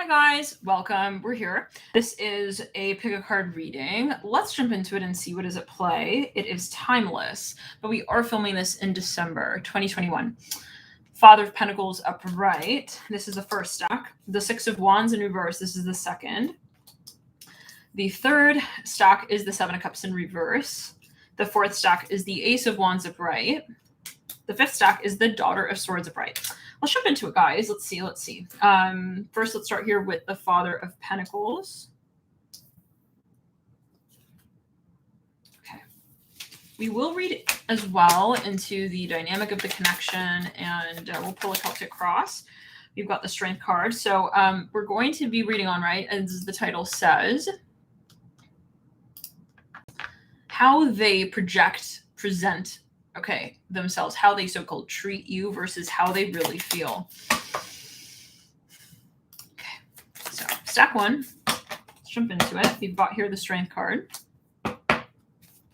Hi guys, welcome. We're here. This is a pick a card reading. Let's jump into it and see what is at play. It is timeless, but we are filming this in December 2021. Father of Pentacles upright. This is the first stack. The Six of Wands in reverse. This is the second. The third stack is the Seven of Cups in reverse. The fourth stack is the Ace of Wands upright. The fifth stack is the Daughter of Swords upright. Let's jump into it, guys. Let's see. First, let's start here with the Father of Pentacles. Okay. We will read as well into the dynamic of the connection, and we'll pull a Celtic cross. We've got the Strength card. So we're going to be reading on, right, as the title says, how they present themselves, how they so-called treat you versus how they really feel. Okay, so stack one, let's jump into it. You've got here the Strength card.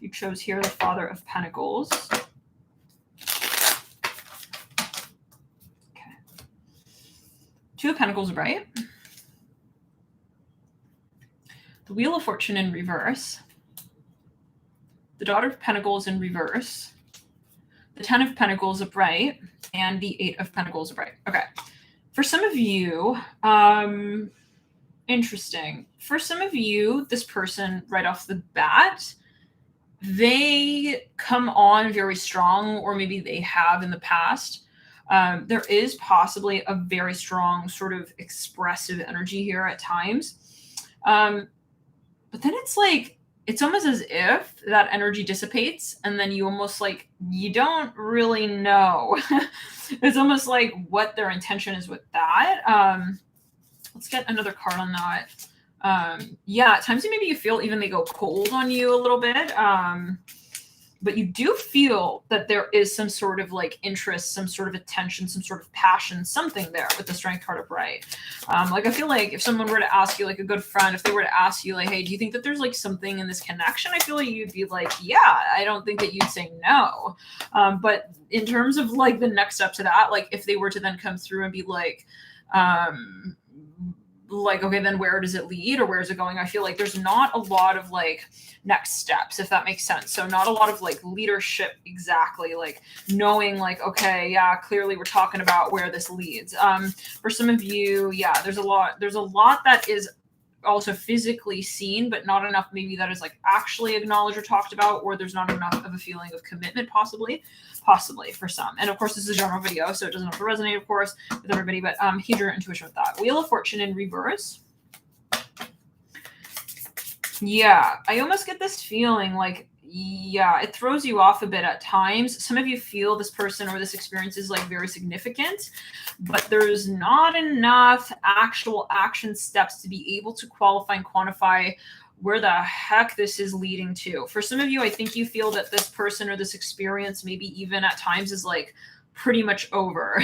You chose here the Father of Pentacles. Okay. Two of Pentacles upright. The Wheel of Fortune in reverse. The Daughter of Pentacles in reverse. The Ten of Pentacles upright, and the Eight of Pentacles upright. Okay. For some of you, interesting. For some of you, this person right off the bat, they come on very strong, or maybe they have in the past. There is possibly a very strong sort of expressive energy here at times. But then it's almost as if that energy dissipates and then you almost you don't really know. It's almost like what their intention is with that. Let's get another card on that. At times maybe you feel even they go cold on you a little bit. But you do feel that there is some sort of interest, some sort of attention, some sort of passion, something there with the Strength card upright. I feel like if someone were to ask you, a good friend, if they were to ask you, hey, do you think that there's something in this connection? I feel like you'd be like, yeah. I don't think that you'd say no. But in terms of the next step to that, if they were to then come through and be okay, then where does it lead or where is it going? I feel like there's not a lot of next steps, if that makes sense. So not a lot of leadership exactly, knowing okay, yeah, clearly we're talking about where this leads. For some of you, yeah, there's a lot that is also physically seen, but not enough maybe that is actually acknowledged or talked about, or there's not enough of a feeling of commitment possibly for some. And of course, this is a general video, so it doesn't have to resonate, of course, with everybody, but heed your intuition with that. Wheel of Fortune in reverse. Yeah, I almost get this feeling it throws you off a bit at times. Some of you feel this person or this experience is very significant, but there's not enough actual action steps to be able to qualify and quantify where the heck this is leading to. For some of you, I think you feel that this person or this experience maybe even at times is pretty much over.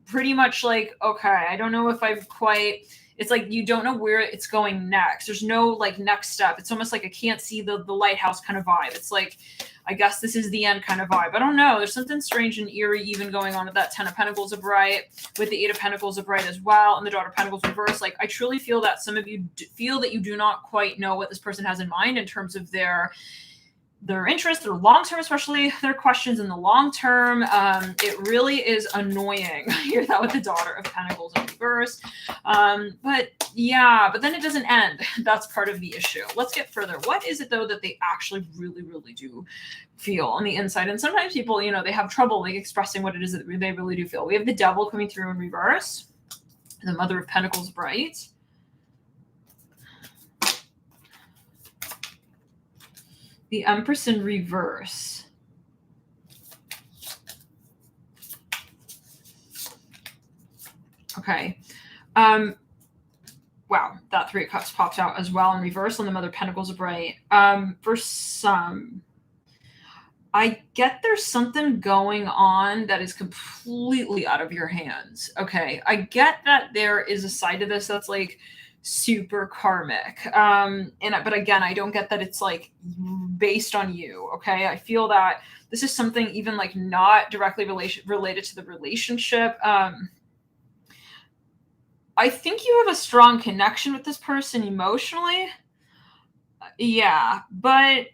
Pretty much okay, I don't know if I've quite... It's you don't know where it's going next. There's no next step. It's almost I can't see the lighthouse kind of vibe. It's I guess this is the end kind of vibe. I don't know. There's something strange and eerie even going on with that Ten of Pentacles upright, with the Eight of Pentacles upright as well, and the Daughter of Pentacles reverse. I truly feel that some of you feel that you do not quite know what this person has in mind in terms of their interest, their long-term, especially their questions in the long term. It really is annoying. I hear that with the Daughter of Pentacles in reverse. But then it doesn't end. That's part of the issue. Let's get further. What is it though that they actually really, really do feel on the inside? And sometimes people, they have trouble expressing what it is that they really do feel. We have the Devil coming through in reverse, the Mother of Pentacles bright, the Empress in reverse. Okay. Wow, that Three of Cups popped out as well in reverse on the Mother of Pentacles upright. For some, I get there's something going on that is completely out of your hands. Okay. I get that there is a side to this that's super karmic. But again, I don't get that it's based on you. Okay. I feel that this is something even not directly related to the relationship. I think you have a strong connection with this person emotionally. Yeah, but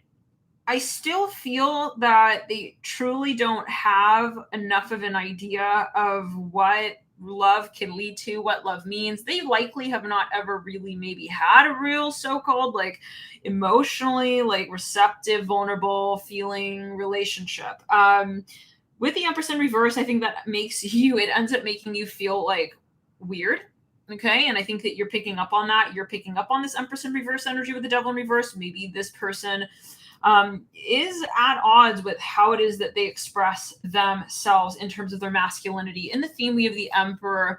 I still feel that they truly don't have enough of an idea of what love can lead to, what love means. They likely have not ever really maybe had a real so-called like emotionally like receptive, vulnerable feeling relationship. With the Empress in reverse, I think that makes you, it ends up making you feel like weird. Okay. And I think that you're picking up on that. You're picking up on this Empress in reverse energy with the Devil in reverse. Maybe this person is at odds with how it is that they express themselves in terms of their masculinity. In the theme, we have the Emperor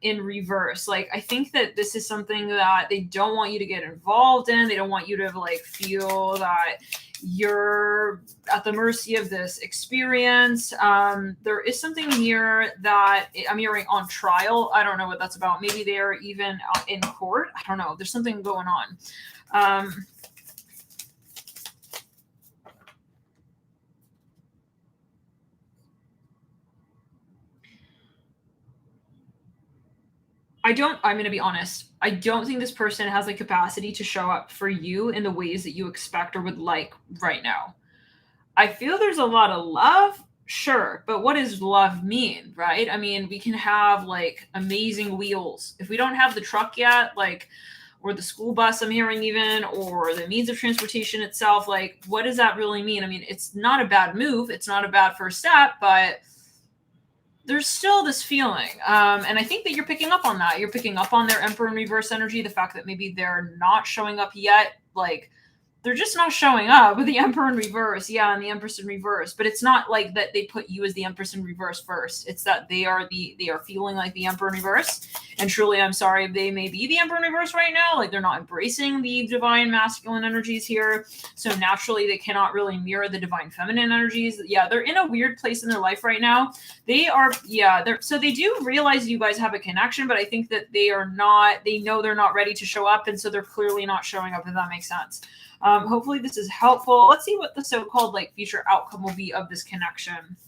in reverse. Like, I think that this is something that they don't want you to get involved in. They don't want you to like feel that you're at the mercy of this experience. There is something here that I'm hearing on trial. I don't know what that's about. Maybe they're even in court. I don't know. There's something going on. I'm going to be honest. I don't think this person has the capacity to show up for you in the ways that you expect or would like right now. I feel there's a lot of love, sure, but what does love mean, right? I mean, we can have like amazing wheels. If we don't have the truck yet, like, or the school bus, I'm hearing even, or the means of transportation itself, like, what does that really mean? I mean, it's not a bad move. It's not a bad first step, but there's still this feeling. And I think that you're picking up on that. You're picking up on their Emperor in reverse energy, the fact that maybe they're not showing up yet. Like, they're just not showing up with the Emperor in reverse. Yeah, and the Empress in reverse. But it's not like that they put you as the Empress in reverse first. It's that they are feeling like the Emperor in reverse. And truly, I'm sorry, they may be the Emperor in reverse right now. Like, they're not embracing the divine masculine energies here. So naturally, they cannot really mirror the divine feminine energies. Yeah, they're in a weird place in their life right now. So they do realize you guys have a connection, but I think that they know they're not ready to show up. And so they're clearly not showing up, if that makes sense. Hopefully this is helpful. Let's see what the so-called like future outcome will be of this connection.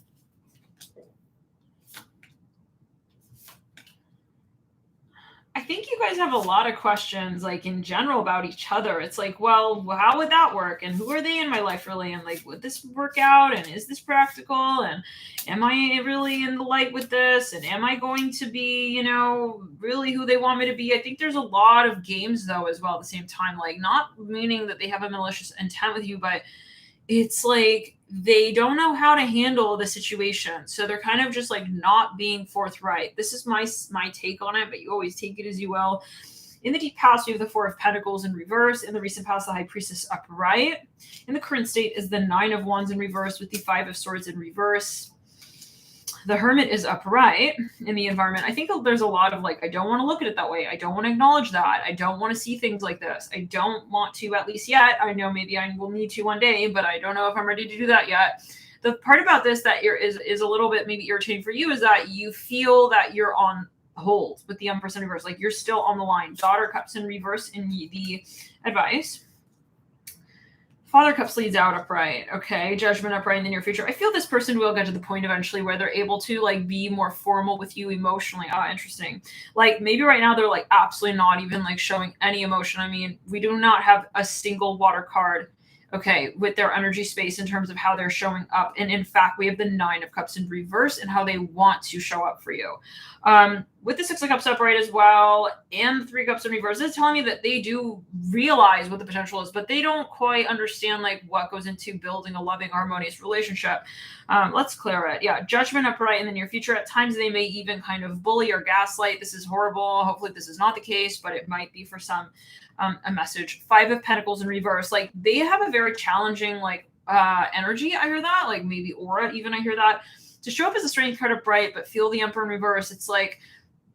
I think you guys have a lot of questions, like in general about each other. It's like, well, how would that work? And who are they in my life really? And like, would this work out? And is this practical? And am I really in the light with this? And am I going to be, really who they want me to be? I think there's a lot of games though, as well at the same time, like not meaning that they have a malicious intent with you, but it's like they don't know how to handle the situation, so they're kind of just like not being forthright. This is my take on it, but you always take it as you will. In the deep past, we have the Four of Pentacles in reverse. In the recent past, the High Priestess upright. In the current state is the Nine of Wands in reverse with the Five of Swords in reverse. The Hermit is upright in the environment. I think there's a lot of like, I don't want to look at it that way. I don't want to acknowledge that. I don't want to see things like this. I don't want to, at least yet. I know maybe I will need to one day, but I don't know if I'm ready to do that yet. The part about this that is a little bit maybe irritating for you is that you feel that you're on hold with the Empress in reverse. Like you're still on the line. Daughter Cups in reverse in the advice. Father Cups leads out upright. Okay. Judgment upright in the near future. I feel this person will get to the point eventually where they're able to like be more formal with you emotionally. Interesting. Like maybe right now they're like absolutely not even like showing any emotion. I mean, we do not have a single water card, okay, with their energy space in terms of how they're showing up. And in fact, we have the Nine of Cups in reverse and how they want to show up for you. With the Six of Cups upright as well, and the Three Cups in reverse, it's telling me that they do realize what the potential is, but they don't quite understand like what goes into building a loving, harmonious relationship. Let's clear it. Yeah, Judgment upright in the near future. At times they may even kind of bully or gaslight. This is horrible. Hopefully this is not the case, but it might be for some. A message. Five of Pentacles in reverse. Like they have a very challenging like energy. I hear that. Like maybe aura even. I hear that. To show up as a Strength card upright, but feel the Emperor in reverse. It's like,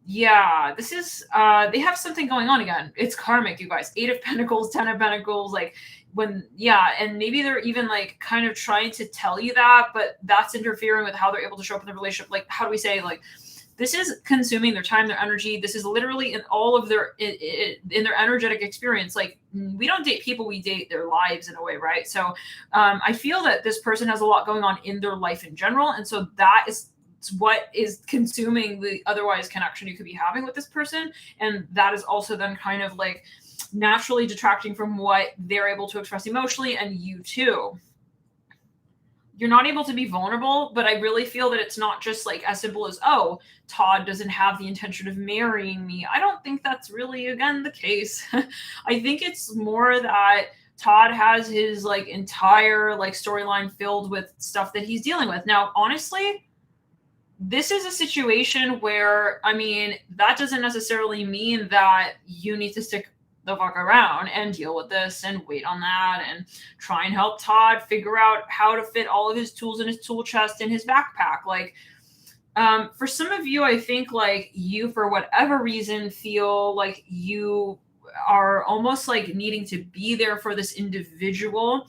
yeah, this is they have something going on again. It's karmic, you guys. 8 of Pentacles, 10 of Pentacles, like and maybe they're even like kind of trying to tell you that, but that's interfering with how they're able to show up in the relationship. Like, how do we say, like, this is consuming their time, their energy. This is literally in all of their in their energetic experience. Like we don't date people, we date their lives in a way, right? So I feel that this person has a lot going on in their life in general, and so that is what is consuming the otherwise connection you could be having with this person. And that is also then kind of like naturally detracting from what they're able to express emotionally, and you too. You're not able to be vulnerable, but I really feel that it's not just like as simple as, oh, Todd doesn't have the intention of marrying me. I don't think that's really, again, the case. I think it's more that Todd has his like entire like storyline filled with stuff that he's dealing with. Now, honestly, this is a situation where, I mean, that doesn't necessarily mean that you need to stick the fuck around and deal with this and wait on that and try and help Todd figure out how to fit all of his tools in his tool chest in his backpack. Like, for some of you, I think like you, for whatever reason, feel like you are almost like needing to be there for this individual.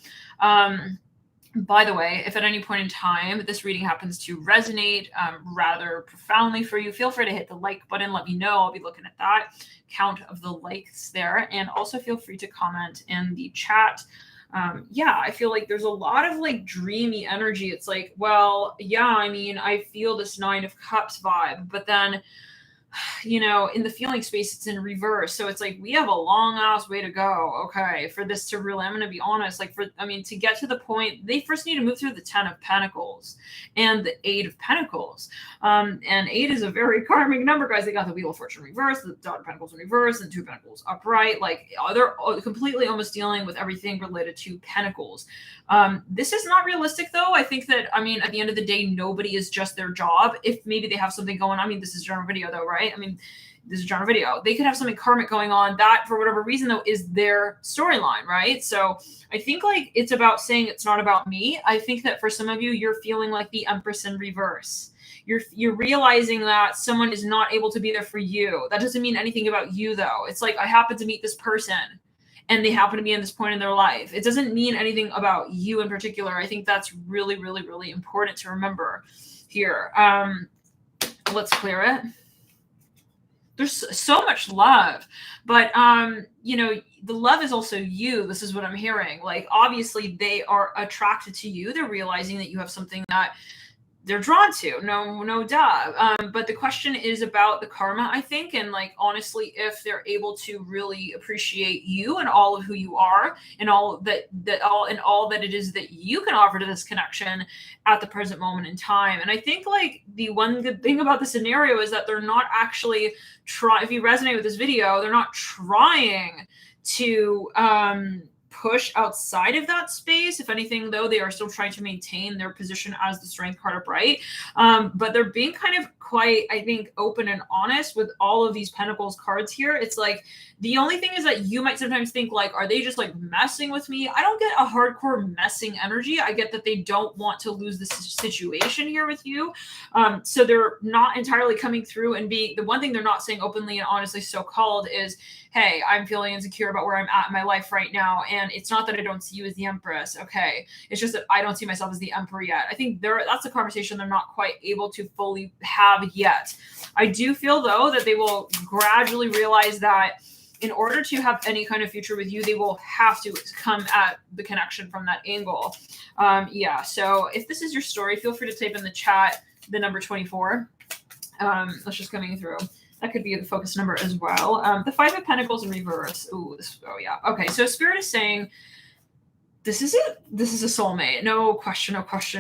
By the way, if at any point in time this reading happens to resonate rather profoundly for you, feel free to hit the like button. Let me know. I'll be looking at that count of the likes there. And also feel free to comment in the chat. Yeah, I feel like there's a lot of like dreamy energy. It's like, well, yeah, I mean, I feel this Nine of Cups vibe, but then you know, in the feeling space, it's in reverse. So it's like, we have a long ass way to go. Okay. For this to really, I'm going to be honest, like to get to the point, they first need to move through the 10 of Pentacles and the 8 of Pentacles. And 8 is a very karmic number, guys. They got the Wheel of Fortune reverse, the Dot of Pentacles in reverse, and 2 of Pentacles upright. Like they're completely almost dealing with everything related to Pentacles. This is not realistic though. I think that, I mean, at the end of the day, nobody is just their job. If maybe they have something going on, I mean, this is a general video though, right? I mean, this is a general video. They could have something karmic going on that for whatever reason though is their storyline, right? So I think like it's about saying it's not about me. I think that for some of you, you're feeling like the Empress in reverse. You're realizing that someone is not able to be there for you. That doesn't mean anything about you though. It's like, I happen to meet this person and they happen to be in this point in their life. It doesn't mean anything about you in particular. I think that's really, really, really important to remember here. Let's clear it. There's so much love, but you know, the love is also you. This is what I'm hearing. Like, obviously they are attracted to you. They're realizing that you have something that they're drawn to, no duh. But the question is about the karma, I think, and like honestly, if they're able to really appreciate you and all of who you are and all that it is that you can offer to this connection at the present moment in time. And I think like the one good thing about the scenario is that they're not actually if you resonate with this video, they're not trying to push outside of that space. If anything, though, they are still trying to maintain their position as the Strength card upright. But they're being kind of quite, I think, open and honest with all of these Pentacles cards here. It's like, the only thing is that you might sometimes think like, are they just like messing with me? I don't get a hardcore messing energy. I get that they don't want to lose the situation here with you. So they're not entirely coming through and being, the one thing they're not saying openly and honestly so-called is, hey, I'm feeling insecure about where I'm at in my life right now. And it's not that I don't see you as the Empress. Okay. It's just that I don't see myself as the Emperor yet. I think that's a conversation they're not quite able to fully have yet. I do feel though that they will gradually realize that in order to have any kind of future with you, they will have to come at the connection from that angle. Yeah. So if this is your story, feel free to type in the chat the number 24. That's just coming through. That could be the focus number as well. The 5 of Pentacles in reverse. Oh yeah. Okay. So Spirit is saying, this is it. This is a soulmate. No question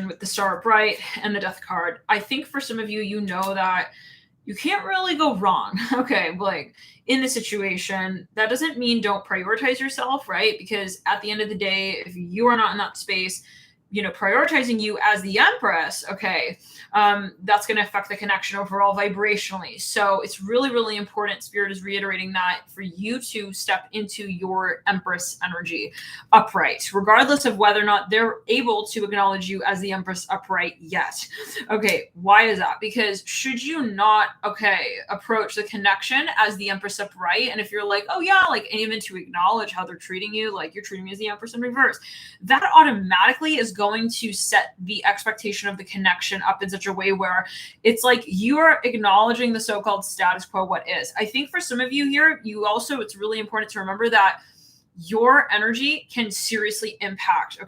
with the Star upright and the Death card. I think for some of you, you know that you can't really go wrong. Okay. Like in the situation, that doesn't mean don't prioritize yourself, right? Because at the end of the day, if you are not in that space, you know, prioritizing you as the Empress, okay, that's going to affect the connection overall vibrationally. So it's really, really important. Spirit is reiterating that for you to step into your Empress energy upright, regardless of whether or not they're able to acknowledge you as the Empress upright yet. Okay. Why is that? Because should you not, approach the connection as the Empress upright, and if you're like, oh yeah, like even to acknowledge how they're treating you, like you're treating me as the Empress in reverse, that automatically is going to set the expectation of the connection up in such a way where it's like you are acknowledging the so-called status quo, what is. I think for some of you here, it's really important to remember that your energy can seriously impact,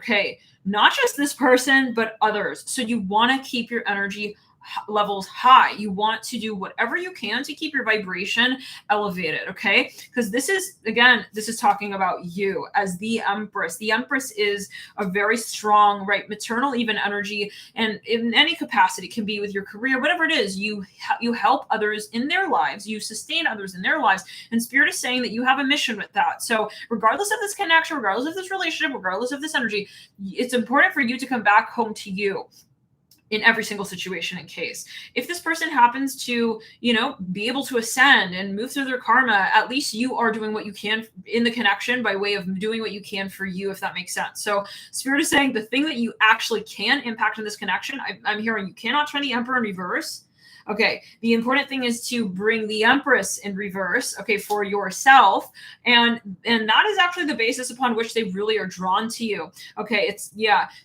not just this person, but others. So you want to keep your energy levels high. You want to do whatever you can to keep your vibration elevated, okay? Because this is, again, this is talking about you as the Empress. The Empress is a very strong, right, maternal even energy, and in any capacity, can be with your career, whatever it is, you help others in their lives, you sustain others in their lives, and Spirit is saying that you have a mission with that. So regardless of this connection, regardless of this relationship, regardless of this energy, it's important for you to come back home to you in every single situation and case. If this person happens to, be able to ascend and move through their karma, at least you are doing what you can in the connection by way of doing what you can for you, if that makes sense. So Spirit is saying the thing that you actually can impact in this connection, I'm hearing you cannot turn the Emperor in reverse. Okay, the important thing is to bring the Empress in reverse, okay, for yourself. And that is actually the basis upon which they really are drawn to you. Okay,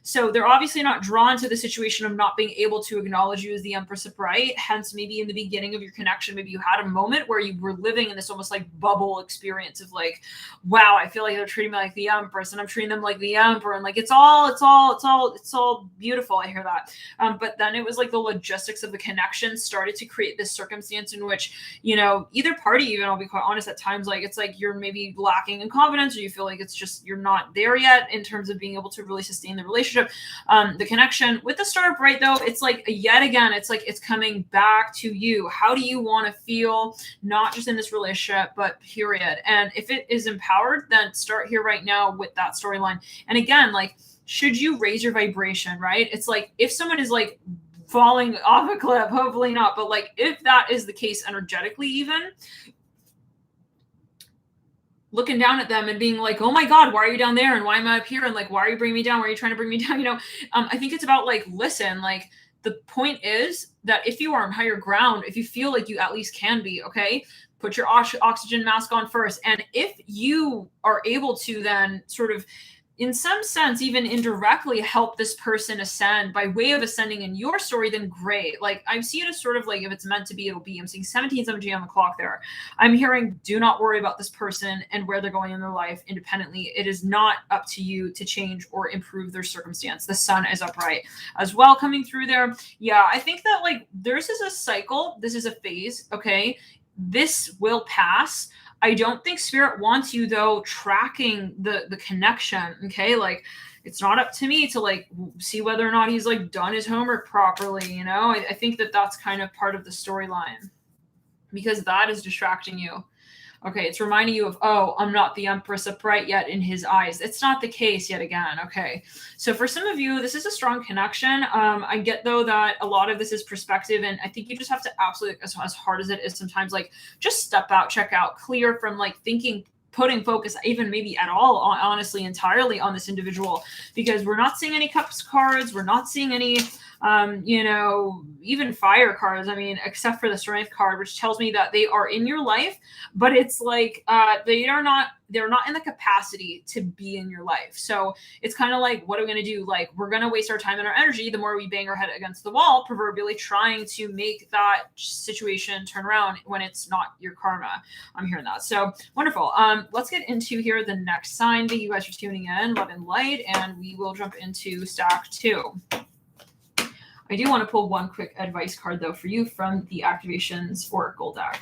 so they're obviously not drawn to the situation of not being able to acknowledge you as the Empress upright. Hence, maybe in the beginning of your connection, maybe you had a moment where you were living in this almost like bubble experience of like, wow, I feel like they're treating me like the Empress and I'm treating them like the Emperor. And like, it's all beautiful. I hear that. But then it was like the logistics of the connection started to create this circumstance in which, either party, even, I'll be quite honest, at times, like, it's like you're maybe lacking in confidence, or you feel like it's just, you're not there yet in terms of being able to really sustain the relationship, the connection. With the Star Upright, though, it's like, yet again, it's like, it's coming back to you. How do you want to feel, not just in this relationship, but period? And if it is empowered, then start here right now with that storyline. And again, like, should you raise your vibration, right? It's like, if someone is like falling off a cliff, hopefully not, but like, if that is the case energetically, even looking down at them and being like, oh my God, why are you down there? And why am I up here? And like, why are you bringing me down? Why are you trying to bring me down? I think it's about like, listen, like, the point is that if you are on higher ground, if you feel like you at least can be, okay, put your oxygen mask on first. And if you are able to then sort of, in some sense, even indirectly help this person ascend by way of ascending in your story, then great. Like, I see it as sort of like, if it's meant to be, it'll be. I'm seeing 17:17 on the clock there. I'm hearing, do not worry about this person and where they're going in their life independently. It is not up to you to change or improve their circumstance. The sun is upright as well coming through there. Yeah, I think that like, this is a cycle. This is a phase. Okay. This will pass. I don't think Spirit wants you, though, tracking the connection. Okay, like, it's not up to me to like see whether or not he's like done his homework properly. I think that that's kind of part of the storyline, because that is distracting you. Okay, it's reminding you of, oh, I'm not the Empress upright yet in his eyes. It's not the case yet again. Okay, so for some of you, this is a strong connection. I get, though, that a lot of this is perspective, and I think you just have to absolutely, as hard as it is sometimes, like, just step out, check out, clear from like thinking, putting focus even maybe at all, honestly, entirely on this individual, because we're not seeing any cups cards. We're not seeing any even fire cards. I mean, except for the strength card, which tells me that they are in your life, but it's like they're not in the capacity to be in your life. So it's kind of like, what are we going to do? Like, we're going to waste our time and our energy the more we bang our head against the wall, proverbially trying to make that situation turn around when it's not your karma. I'm hearing that. So wonderful. Let's get into here the next sign. Thank you guys for tuning in, love and light, and we will jump into stack 2. I do want to pull one quick advice card, though, for you from the Activations Oracle deck.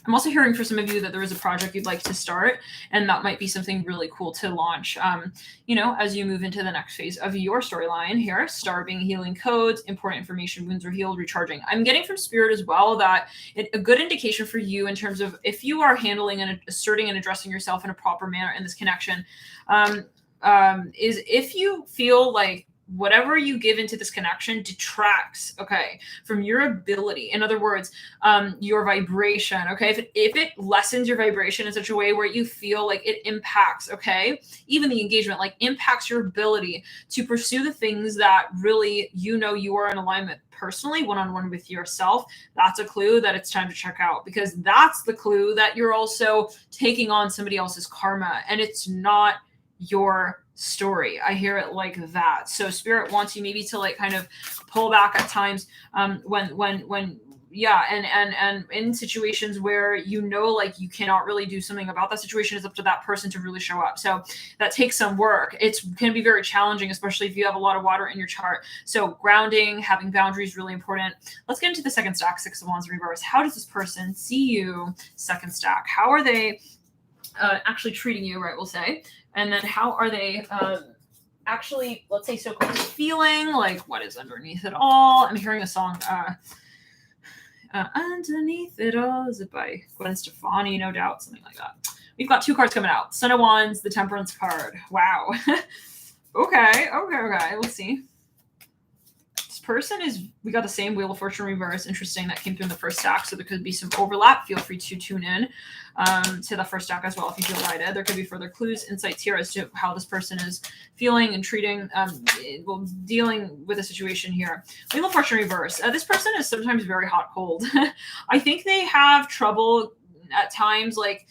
I'm also hearing for some of you that there is a project you'd like to start, and that might be something really cool to launch, as you move into the next phase of your storyline here. Starving, healing codes, important information, wounds are healed, recharging. I'm getting from Spirit as well that a good indication for you in terms of if you are handling and asserting and addressing yourself in a proper manner in this connection, is if you feel like whatever you give into this connection detracts, okay, from your ability. In other words, your vibration, okay? If it lessens your vibration in such a way where you feel like it impacts, okay, even the engagement, like impacts your ability to pursue the things that really, you are in alignment personally, one-on-one with yourself, that's a clue that it's time to check out, because that's the clue that you're also taking on somebody else's karma, and it's not your story. I hear it like that. So Spirit wants you maybe to like kind of pull back at times when yeah, and in situations where you know like you cannot really do something about that situation, it's up to that person to really show up. So that takes some work. It can be very challenging, especially if you have a lot of water in your chart. So grounding, having boundaries, really important. Let's get into the second stack, Six of Wands reverse. How does this person see you? Second stack. How are they actually treating you, right, we'll say? And then how are they actually, let's say, so close, feeling? Like, what is underneath it all? I'm hearing a song, Underneath It All. Is it by Gwen Stefani? No doubt, something like that. We've got two cards coming out. Son of Wands, the Temperance card. Wow. Okay. Let's see. This person is, we got the same Wheel of Fortune reverse. Interesting. That came through in the first stack, so there could be some overlap. Feel free to tune in to the first stack as well if you feel guided. There could be further clues, insights here as to how this person is feeling and treating, dealing with a situation here. Wheel of Fortune reverse. This person is sometimes very hot cold. I think they have trouble at times, like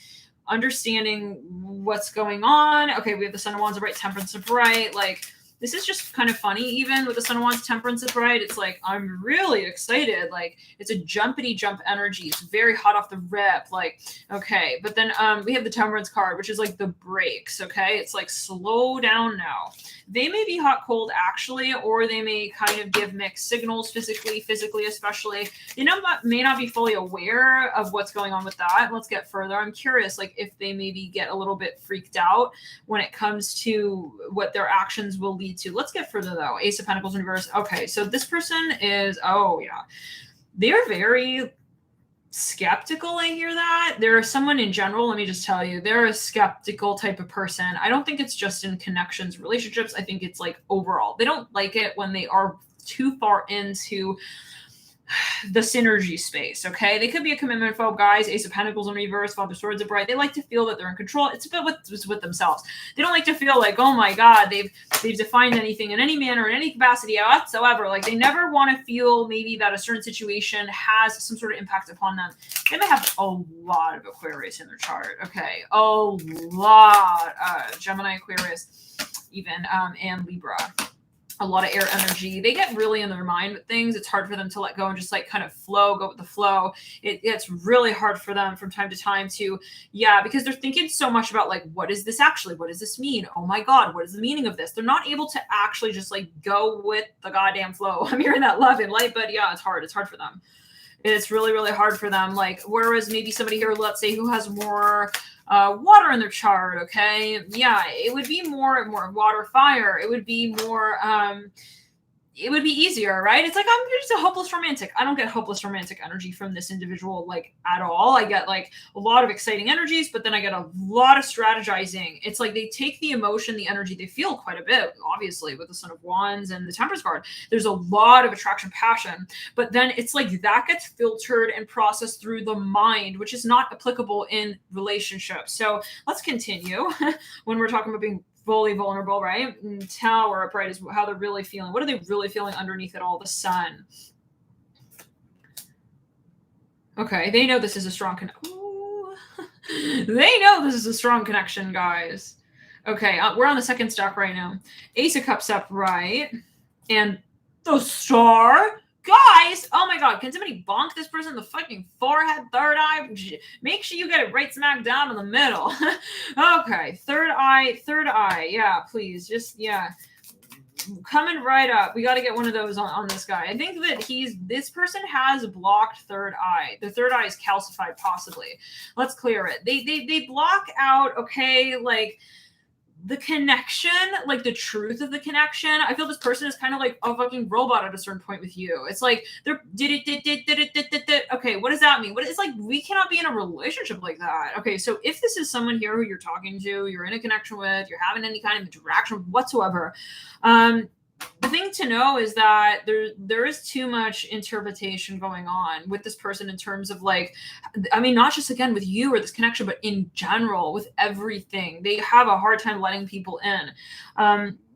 understanding what's going on. Okay, we have the Son of Wands upright, Temperance upright. Like, this is just kind of funny, even with the Son of Wands, Temperance upright. It's like, I'm really excited. Like, it's a jumpity jump energy. It's very hot off the rip. Like, okay. But then we have the Temperance card, which is like the brakes. Okay. It's like, slow down now. They may be hot, cold, actually, or they may kind of give mixed signals physically especially. They may not be fully aware of what's going on with that. Let's get further. I'm curious, like, if they maybe get a little bit freaked out when it comes to what their actions will lead to. Let's get further, though. Ace of Pentacles in reverse. Okay, so this person is, oh, yeah. They're very skeptical. I hear that. They're someone in general, let me just tell you, they're a skeptical type of person. I don't think it's just in connections, relationships. I think it's like overall. They don't like it when they are too far into the synergy space. Okay, they could be a commitment phobe, guys. Ace of Pentacles in reverse, Father of Swords upright. They like to feel that they're in control. It's a bit with themselves. They don't like to feel like, oh my god, they've defined anything in any manner, in any capacity whatsoever. Like, they never want to feel maybe that a certain situation has some sort of impact upon them. They may have a lot of Aquarius in their chart. Okay, a lot. Gemini, Aquarius, even, and Libra. A lot of air energy. They get really in their mind with things. It's hard for them to let go and just like kind of go with the flow. It's really hard for them from time to time to, because they're thinking so much about like, what is this actually? What does this mean? Oh my God, what is the meaning of this? They're not able to actually just like go with the goddamn flow. I'm hearing that love and light, but yeah, it's hard. It's hard for them. It's really, really hard for them. Like, whereas maybe somebody here, let's say, who has more water in their chart, okay? Yeah, it would be more water, fire. It would be more, it would be easier, right? It's like, I'm just a hopeless romantic. I don't get hopeless romantic energy from this individual, like, at all. I get, like, a lot of exciting energies, but then I get a lot of strategizing. It's like they take the emotion, the energy, they feel quite a bit, obviously, with the Son of Wands and the Temperance card. There's a lot of attraction, passion, but then it's like that gets filtered and processed through the mind, which is not applicable in relationships. So let's continue when we're talking about being fully vulnerable, right? And Tower upright is how they're really feeling. What are they really feeling underneath it all? The Sun. Okay, they know this is a strong they know this is a strong connection, guys. Okay, we're on the second stack right now. Ace of Cups upright. And the Star. Guys, oh my God, can somebody bonk this person in the fucking forehead, third eye? Make sure you get it right smack down in the middle. Okay, third eye. Yeah, please, just, coming right up. We got to get one of those on this guy. I think that this person has blocked third eye. The third eye is calcified, possibly. Let's clear it. They block out, okay, like, the connection, like the truth of the connection. I feel this person is kind of like a fucking robot at a certain point with you. It's like they're okay, what does that mean? It's like, we cannot be in a relationship like that. Okay, so if this is someone here who you're talking to, you're in a connection with, you're having any kind of interaction whatsoever, the thing to know is that there is too much interpretation going on with this person in terms of, like, I mean, not just again with you or this connection, but in general with everything. They have a hard time letting people in.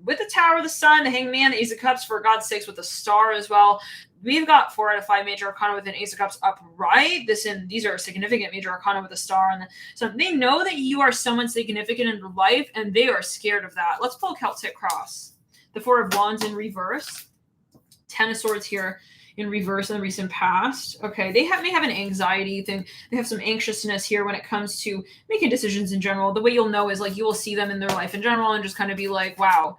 With the Tower, the Sun, the Hangman, the Ace of Cups, for God's sakes, with the Star as well. We've got 4 out of 5 major arcana with an Ace of Cups upright. These are significant major arcana with a star. So they know that you are someone significant in their life, and they are scared of that. Let's pull Celtic Cross. The 4 of Wands in reverse. 10 of Swords here in reverse in the recent past. Okay, they may have an anxiety thing. They have some anxiousness here when it comes to making decisions in general. The way you'll know is like you will see them in their life in general and just kind of be like, wow,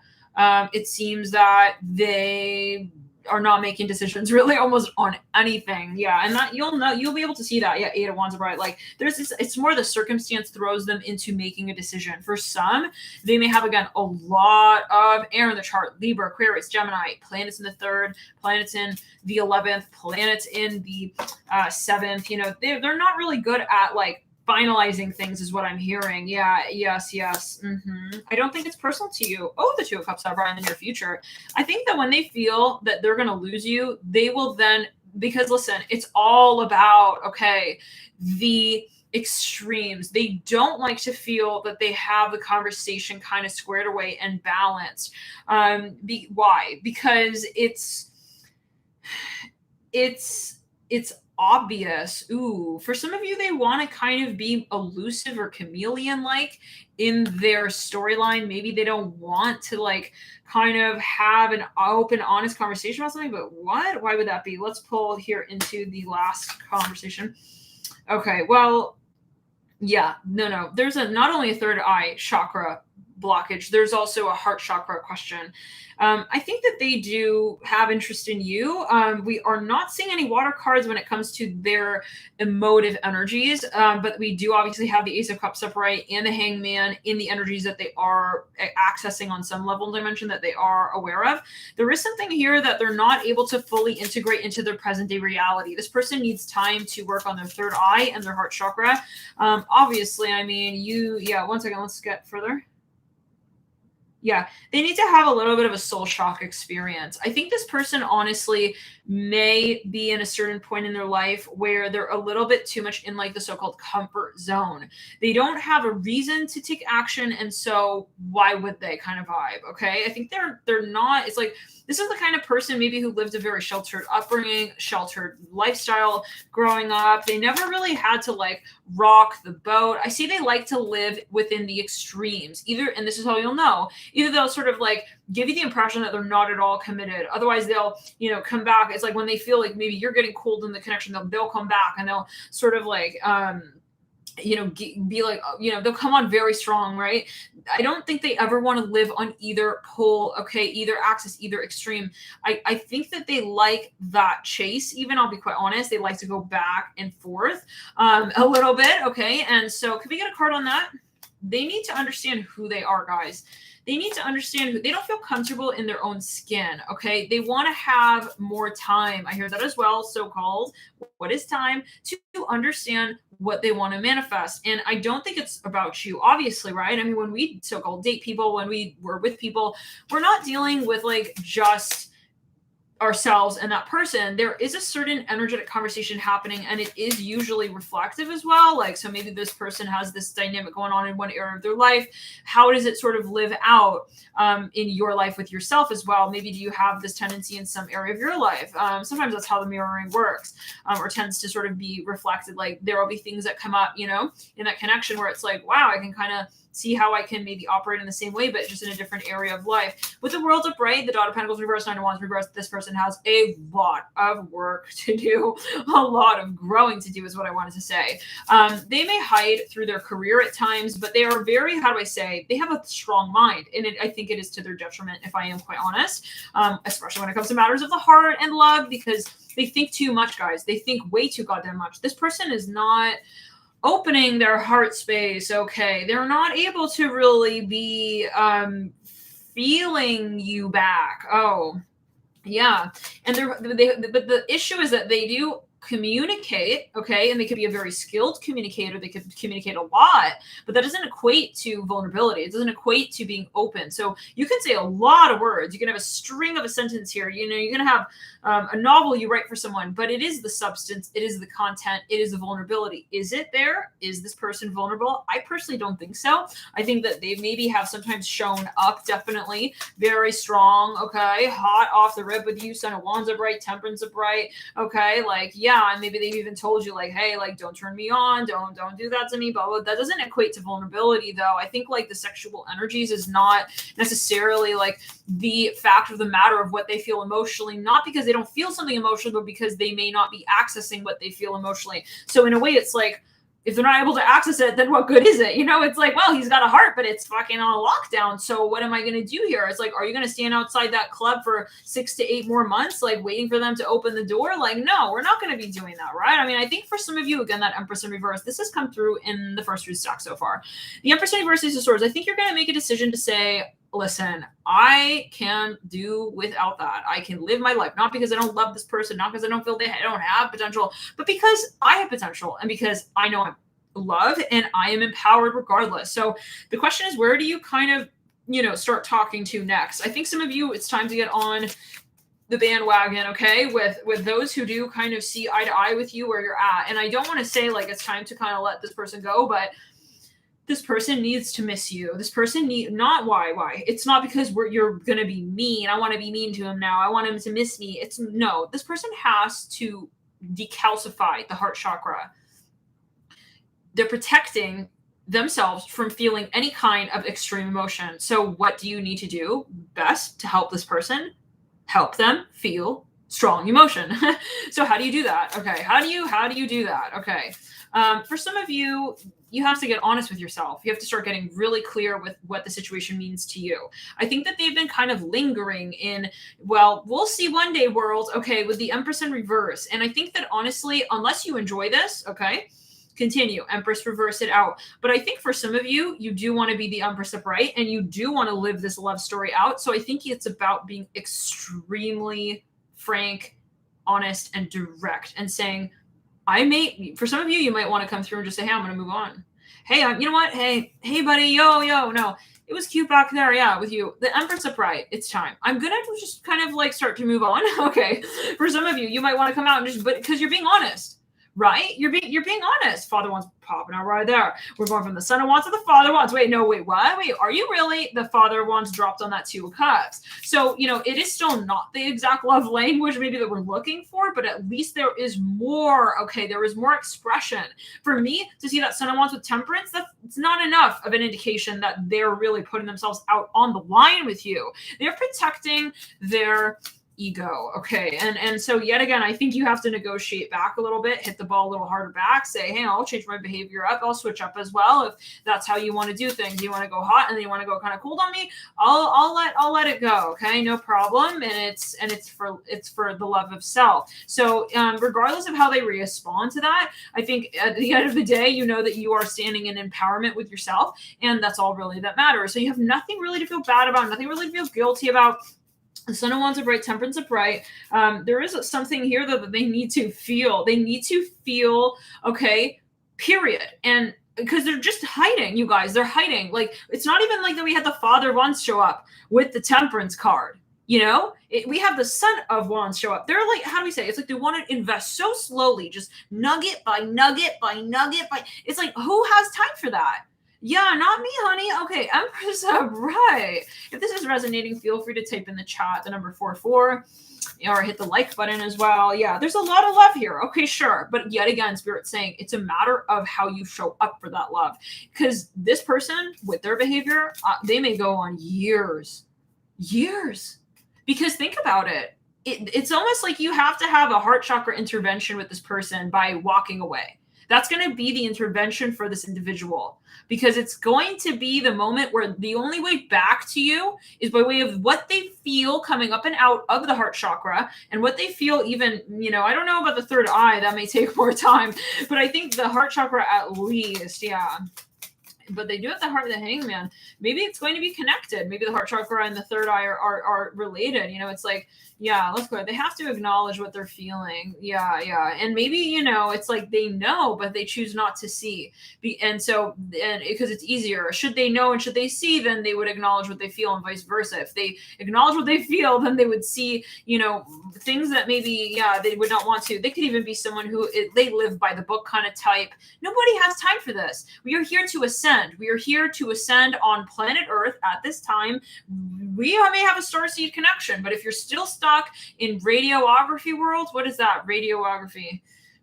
it seems that they are not making decisions really almost on anything. Yeah. And that you'll be able to see that. Yeah. Eight of Wands, right? Like there's this, it's more the circumstance throws them into making a decision. For some, they may have, again, a lot of air in the chart: Libra, Aquarius, Gemini, planets in the third, planets in the 11th, planets in the 7th. You know, they're not really good at like finalizing things is what I'm hearing. Yeah, yes. I don't think it's personal to you. Oh, the Two of Cups are in the near future. I think that when they feel that they're going to lose you, they will then, because listen, it's all about, okay, the extremes. They don't like to feel that they have the conversation kind of squared away and balanced. Why? Because it's obvious. Ooh, for some of you, they want to kind of be elusive or chameleon like in their storyline. Maybe they don't want to like kind of have an open, honest conversation about something, but what? Why would that be? Let's pull here into the last conversation. Okay, well, yeah, no. There's not only a third eye chakra blockage, there's also a heart chakra question. I think that they do have interest in you. We are not seeing any water cards when it comes to their emotive energies, but we do obviously have the Ace of Cups upright and the Hangman in the energies that they are accessing on some level dimension that they are aware of. There is something here that they're not able to fully integrate into their present day reality. This person needs time to work on their third eye and their heart chakra. Obviously, I mean, one second, let's get further. Yeah, they need to have a little bit of a soul shock experience. I think this person honestly may be in a certain point in their life where they're a little bit too much in like the so-called comfort zone. They don't have a reason to take action, and so why would they kind of vibe? Okay, I think they're not. It's like this is the kind of person maybe who lived a very sheltered upbringing, sheltered lifestyle growing up. They never really had to like rock the boat. I see they like to live within the extremes. And this is how you'll know, either they'll sort of like give you the impression that they're not at all committed. Otherwise they'll, come back. It's like when they feel like maybe you're getting cold in the connection, they'll come back and they'll sort of like, be like, they'll come on very strong, right? I don't think they ever want to live on either pole, okay, either axis, either extreme. I think that they like that chase, even, I'll be quite honest, they like to go back and forth a little bit, okay? And so could we get a card on that? They need to understand who they are, guys. They need to understand they don't feel comfortable in their own skin, okay? They want to have more time. I hear that as well, so-called. What is time? To understand what they want to manifest. And I don't think it's about you, obviously, right? I mean, when we so-called date people, when we were with people, we're not dealing with like just ourselves and that person. There is a certain energetic conversation happening, and it is usually reflective as well. Like, so maybe this person has this dynamic going on in one area of their life. How does it sort of live out in your life with yourself as well? Maybe do you have this tendency in some area of your life? Sometimes that's how the mirroring works, or tends to sort of be reflected. Like there will be things that come up, in that connection where it's like, wow, I can kind of see how I can maybe operate in the same way, but just in a different area of life. With the World upright, the Dot of Pentacles reverse, Nine of Wands reverse, this person has a lot of work to do, a lot of growing to do is what I wanted to say. They may hide through their career at times, but they are very, how do I say, they have a strong mind, and I think it is to their detriment, if I am quite honest, especially when it comes to matters of the heart and love, because they think too much, guys. They think way too goddamn much. This person is not opening their heart space, okay? They're not able to really be feeling you back. Oh, yeah. And but the issue is that they do communicate, okay, and they could be a very skilled communicator. They could communicate a lot, but that doesn't equate to vulnerability. It doesn't equate to being open. So you can say a lot of words. You can have a string of a sentence here. You're going to have a novel you write for someone, but it is the substance, it is the content, it is the vulnerability. Is it there? Is this person vulnerable? I personally don't think so. I think that they maybe have sometimes shown up, definitely very strong, okay, hot off the rip with you, Sun of Wands upright, Temperance upright, okay, like, yeah, yeah, and maybe they've even told you like, hey, like, don't turn me on, don't do that to me, but that doesn't equate to vulnerability though. I think like the sexual energies is not necessarily like the fact of the matter of what they feel emotionally, not because they don't feel something emotionally, but because they may not be accessing what they feel emotionally. So in a way, it's like, if they're not able to access it, then what good is it? You know, it's like, well, he's got a heart, but it's fucking on a lockdown. So what am I going to do here? It's like, are you going to stand outside that club for 6 to 8 more months, like waiting for them to open the door? Like, no, we're not going to be doing that, right? I mean, I think for some of you, again, that Empress in reverse, this has come through in the first stack so far. The Empress in reverse, Ace of Swords. I think you're going to make a decision to say, listen, I can do without that. I can live my life, not because I don't love this person, not because I don't feel they don't have potential, but because I have potential and because I know I'm loved and I am empowered regardless. So the question is, where do you kind of, you know, start talking to next? I think some of you, it's time to get on the bandwagon, okay, with those who do kind of see eye to eye with you where you're at. And I don't want to say like it's time to kind of let this person go, but this person needs to miss you. This person not why. It's not because you're going to be mean. I want to be mean to him now. I want him to miss me. It's no, this person has to decalcify the heart chakra. They're protecting themselves from feeling any kind of extreme emotion. So what do you need to do best to help this person? Help them feel strong emotion. So how do you do that? Okay. How do you do that? Okay. For some of you, you have to get honest with yourself. You have to start getting really clear with what the situation means to you. I think that they've been kind of lingering in, well, we'll see one day world, okay, with the Empress in reverse. And I think that honestly, unless you enjoy this, okay, continue. Empress, reverse it out. But I think for some of you, you do want to be the Empress upright and you do want to live this love story out. So I think it's about being extremely frank, honest, and direct and saying, for some of you, you might want to come through and just say, hey, I'm going to move on. Hey, you know what? Hey, buddy, yo, no, it was cute back there. Yeah, with you. The Empress upright. It's time. I'm going to just kind of like start to move on. Okay. For some of you, you might want to come out and just, but because you're being honest. Right? You're being honest. Father wants popping out right there. We're going from the Son of Wands to the Father Wands. Wait, what? Wait, are you really? The Father Wands dropped on that 2 of Cups. So, you know, it is still not the exact love language maybe that we're looking for, but at least there is more. Okay, there is more expression. For me to see that Son of Wands with Temperance, it's not enough of an indication that they're really putting themselves out on the line with you. They're protecting their ego. Okay. And so yet again, I think you have to negotiate back a little bit, hit the ball a little harder back, say, hey, I'll change my behavior up. I'll switch up as well. If that's how you want to do things, you want to go hot and then you want to go kind of cold on me, I'll let it go. Okay. No problem. And it's for the love of self. So regardless of how they respond to that, I think at the end of the day, you know that you are standing in empowerment with yourself. And that's all really that matters. So you have nothing really to feel bad about, nothing really to feel guilty about. The Son of Wands upright, Temperance upright. There is something here though that they need to feel. They need to feel, okay, period. And because they're just hiding, you guys. They're hiding. Like, it's not even like that we had the Father of Wands show up with the Temperance card. You know, we have the Son of Wands show up. They're like, how do we say? It's like they want to invest so slowly, just nugget by nugget by nugget by. It's like, who has time for that? Yeah, not me, honey. Okay, Empress upright. If this is resonating, feel free to type in the chat the number 44 or hit the like button as well. Yeah, there's a lot of love here. Okay, sure. But yet again, Spirit's saying it's a matter of how you show up for that love. Because this person, with their behavior, they may go on years. Because think about it. It's almost like you have to have a heart chakra intervention with this person by walking away. That's going to be the intervention for this individual, because it's going to be the moment where the only way back to you is by way of what they feel coming up and out of the heart chakra, and what they feel even, you know, I don't know about the third eye, that may take more time, but I think the heart chakra at least, yeah. But they do have the heart of the Hangman. Maybe it's going to be connected. Maybe the heart chakra and the third eye are related. You know, it's like, yeah, let's go. They have to acknowledge what they're feeling. Yeah. And maybe, you know, it's like they know, but they choose not to see. And because it's easier. Should they know and should they see, then they would acknowledge what they feel, and vice versa. If they acknowledge what they feel, then they would see, you know, things that maybe, yeah, they would not want to. They could even be someone who they live by the book kind of type. Nobody has time for this. We are here to ascend. We are here to ascend on planet Earth at this time. We may have a starseed connection, but if you're still stuck in radiography world, what is that? Radiography.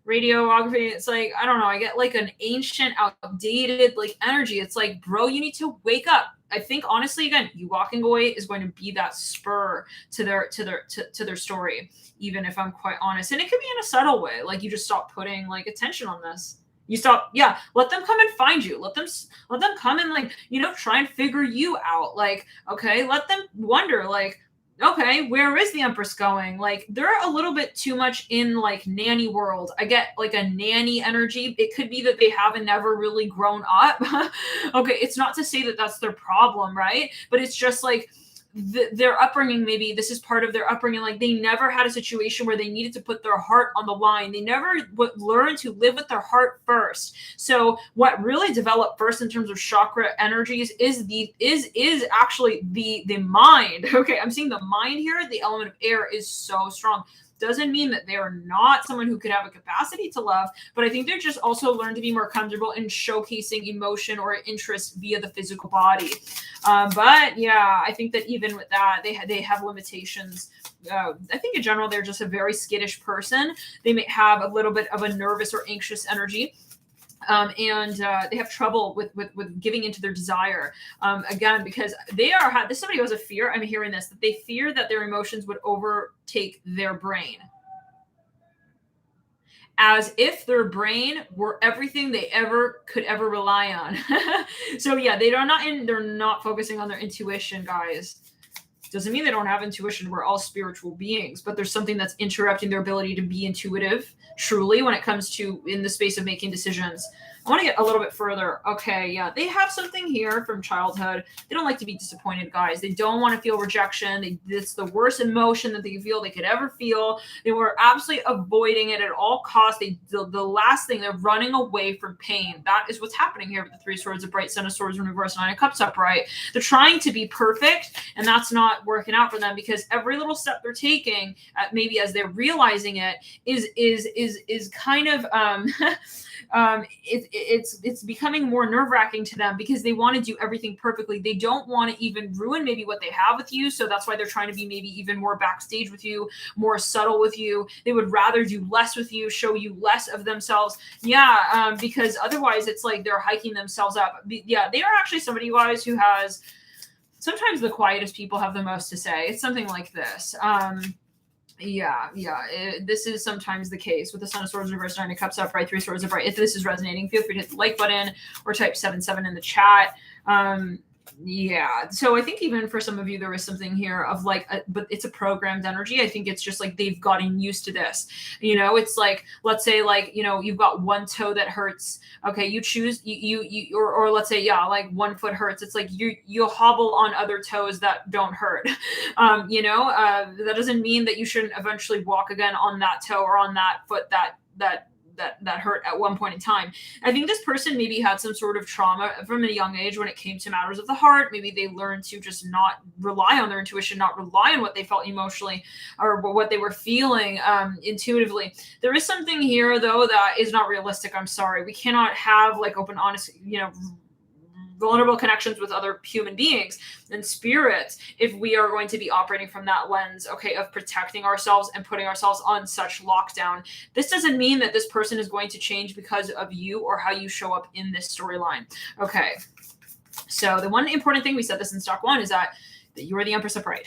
radiography. It's like, I don't know, I get like an ancient, outdated like energy. It's like, bro, you need to wake up. I think honestly, again, you walking away is going to be that spur to their story, even if I'm quite honest. And it could be in a subtle way, like you just stop putting like attention on this. You stop, yeah, let them come and find you. Let them come and like, try and figure you out. Like, okay, let them wonder, like, okay, where is the Empress going? Like, they're a little bit too much in like nanny world. I get like a nanny energy. It could be that they haven't never really grown up. Okay, it's not to say that that's their problem, right? But it's just like their upbringing, maybe this is part of their upbringing, like they never had a situation where they needed to put their heart on the line. They never learned to live with their heart first. So what really developed first in terms of chakra energies is actually the mind. Okay, I'm seeing the mind here. The element of air is so strong. Doesn't mean that they are not someone who could have a capacity to love, but I think they're just also learn to be more comfortable in showcasing emotion or interest via the physical body. But yeah, I think that even with that, they have limitations. I think in general, they're just a very skittish person. They may have a little bit of a nervous or anxious energy. And they have trouble with giving into their desire, again, because this is somebody who has a fear. I'm hearing this, that they fear that their emotions would overtake their brain, as if their brain were everything they could ever rely on. So yeah, they're not focusing on their intuition, guys. Doesn't mean they don't have intuition. We're all spiritual beings, but there's something that's interrupting their ability to be intuitive truly when it comes to in the space of making decisions. I want to get a little bit further. Okay, yeah, they have something here from childhood. They don't like to be disappointed, guys. They don't want to feel rejection. It's the worst emotion that they could ever feel. They were absolutely avoiding it at all costs. The last thing, they're running away from pain. That is what's happening here with the Three Swords upright, Ten of Swords in reverse, Nine of Cups upright. They're trying to be perfect, and that's not working out for them, because every little step they're taking, maybe as they're realizing it, is kind of it's becoming more nerve-wracking to them, because they want to do everything perfectly. They don't want to even ruin maybe what they have with you, so that's why they're trying to be maybe even more backstage with you, more subtle with you. They would rather do less with you, show you less of themselves. Yeah, because otherwise it's like they're hiking themselves up. Yeah, they are actually somebody, guys, who has sometimes the quietest people have the most to say. It's something like this. This is sometimes the case with the Son of Swords reverse, Nine of Cups upright, Three Swords upright. If this is resonating, feel free to hit the like button or type 77 in the chat. So I think even for some of you, there is something here of like, but it's a programmed energy. I think it's just like they've gotten used to this. It's like, let's say like, you've got one toe that hurts. Okay, you choose or let's say, yeah, like one foot hurts. It's like you'll hobble on other toes that don't hurt. That doesn't mean that you shouldn't eventually walk again on that toe or on that foot that hurt at one point in time. I think this person maybe had some sort of trauma from a young age when it came to matters of the heart. Maybe they learned to just not rely on their intuition, not rely on what they felt emotionally or what they were feeling intuitively. There is something here, though, that is not realistic. I'm sorry. We cannot have like open, honest, vulnerable connections with other human beings and spirits if we are going to be operating from that lens, okay, of protecting ourselves and putting ourselves on such lockdown. This doesn't mean that this person is going to change because of you or how you show up in this storyline. Okay, so the one important thing, we said this in stock one, is that you are the Empress upright.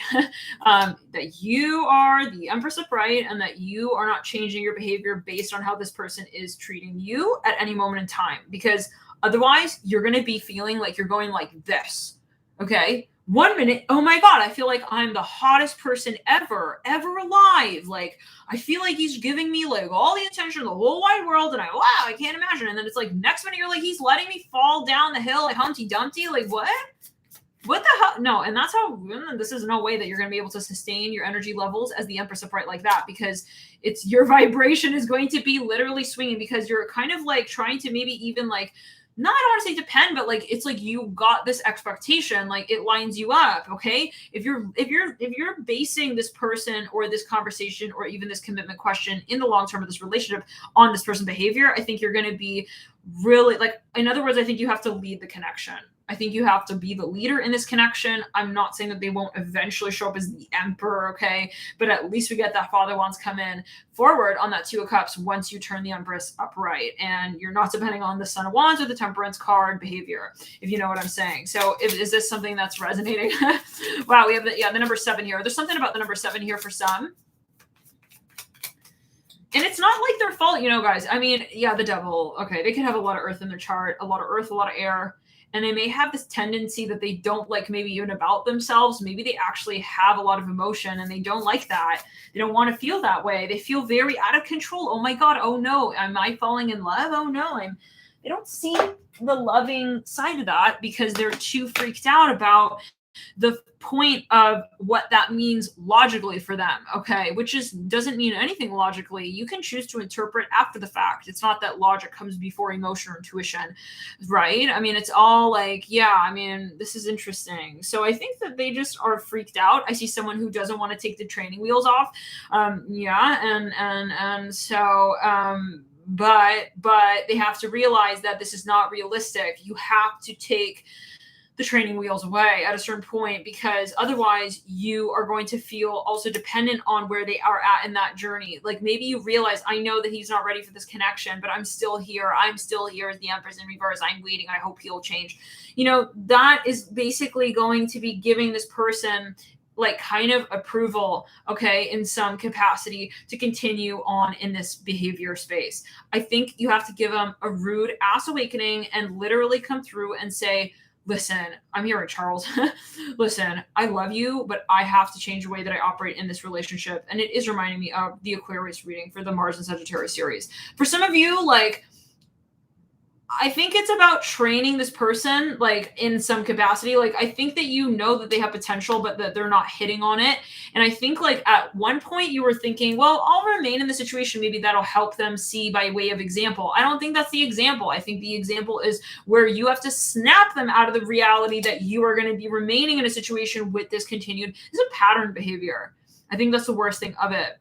That you are the Empress upright, and that you are not changing your behavior based on how this person is treating you at any moment in time, because otherwise, you're going to be feeling like you're going like this, okay? 1 minute, oh my God, I feel like I'm the hottest person ever alive. Like, I feel like he's giving me like all the attention in the whole wide world, and wow, I can't imagine. And then it's like, next minute, you're like, he's letting me fall down the hill like Humpty Dumpty. Like, what? What the hell? No, and that's how, this is no way that you're going to be able to sustain your energy levels as the Empress upright like that, because it's your vibration is going to be literally swinging, because you're kind of like trying to maybe even like, I don't want to say depend, but like it's like you got this expectation, like it lines you up, okay? If you're basing this person or this conversation or even this commitment question in the long term of this relationship on this person's behavior, I think you're going to be really like, in other words, I think you have to lead the connection. I think you have to be the leader in this connection. I'm not saying that they won't eventually show up as the emperor, okay? But at least we get that Father Wands come in forward on that Two of Cups once you turn the Empress upright. And you're not depending on the Son of Wands or the Temperance card behavior, if you know what I'm saying. So is this something that's resonating? Wow, we have the number 7 here. There's something about the number 7 here for some. And it's not like their fault, you know, guys. I mean, yeah, the Devil. Okay, they could have a lot of earth in their chart, a lot of earth, a lot of air. And they may have this tendency that they don't like maybe even about themselves. Maybe they actually have a lot of emotion and they don't like that. They don't want to feel that way. They feel very out of control. Oh my God. Oh no. Am I falling in love? Oh no. They don't see the loving side of that because they're too freaked out about the point of what that means logically for them, okay, which doesn't mean anything logically. You can choose to interpret after the fact. It's not that logic comes before emotion or intuition, right? I mean, it's all like, yeah, I mean, this is interesting. So I think that they just are freaked out. I see someone who doesn't want to take the training wheels off. But they have to realize that this is not realistic. You have to take the training wheels away at a certain point, because otherwise you are going to feel also dependent on where they are at in that journey. Like maybe you realize, I know that he's not ready for this connection, but I'm still here. I'm still here as the Empress in reverse. I'm waiting. I hope he'll change. You know, that is basically going to be giving this person like kind of approval, okay, in some capacity to continue on in this behavior space. I think you have to give them a rude ass awakening and literally come through and say, listen, I'm here at Charles. Listen, I love you, but I have to change the way that I operate in this relationship. And it is reminding me of the Aquarius reading for the Mars and Sagittarius series. For some of you, like, I think it's about training this person, like in some capacity. Like, I think that you know that they have potential, but that they're not hitting on it. And I think like at one point you were thinking, well, I'll remain in the situation. Maybe that'll help them see by way of example. I don't think that's the example. I think the example is where you have to snap them out of the reality that you are going to be remaining in a situation with this continued. This is a pattern behavior. I think that's the worst thing of it,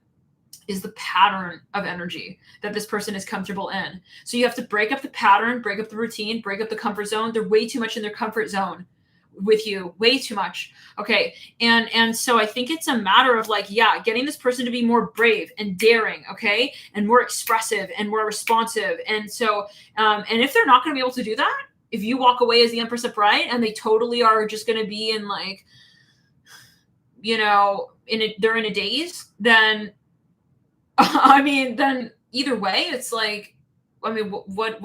is the pattern of energy that this person is comfortable in. So you have to break up the pattern, break up the routine, break up the comfort zone. They're way too much in their comfort zone with you, way too much. Okay. And so I think it's a matter of like, yeah, getting this person to be more brave and daring. Okay. And more expressive and more responsive. And so, and if they're not going to be able to do that, if you walk away as the Empress upright and they totally are just going to be in like, you know, they're in a daze, then I mean, then either way, it's like, I mean, what?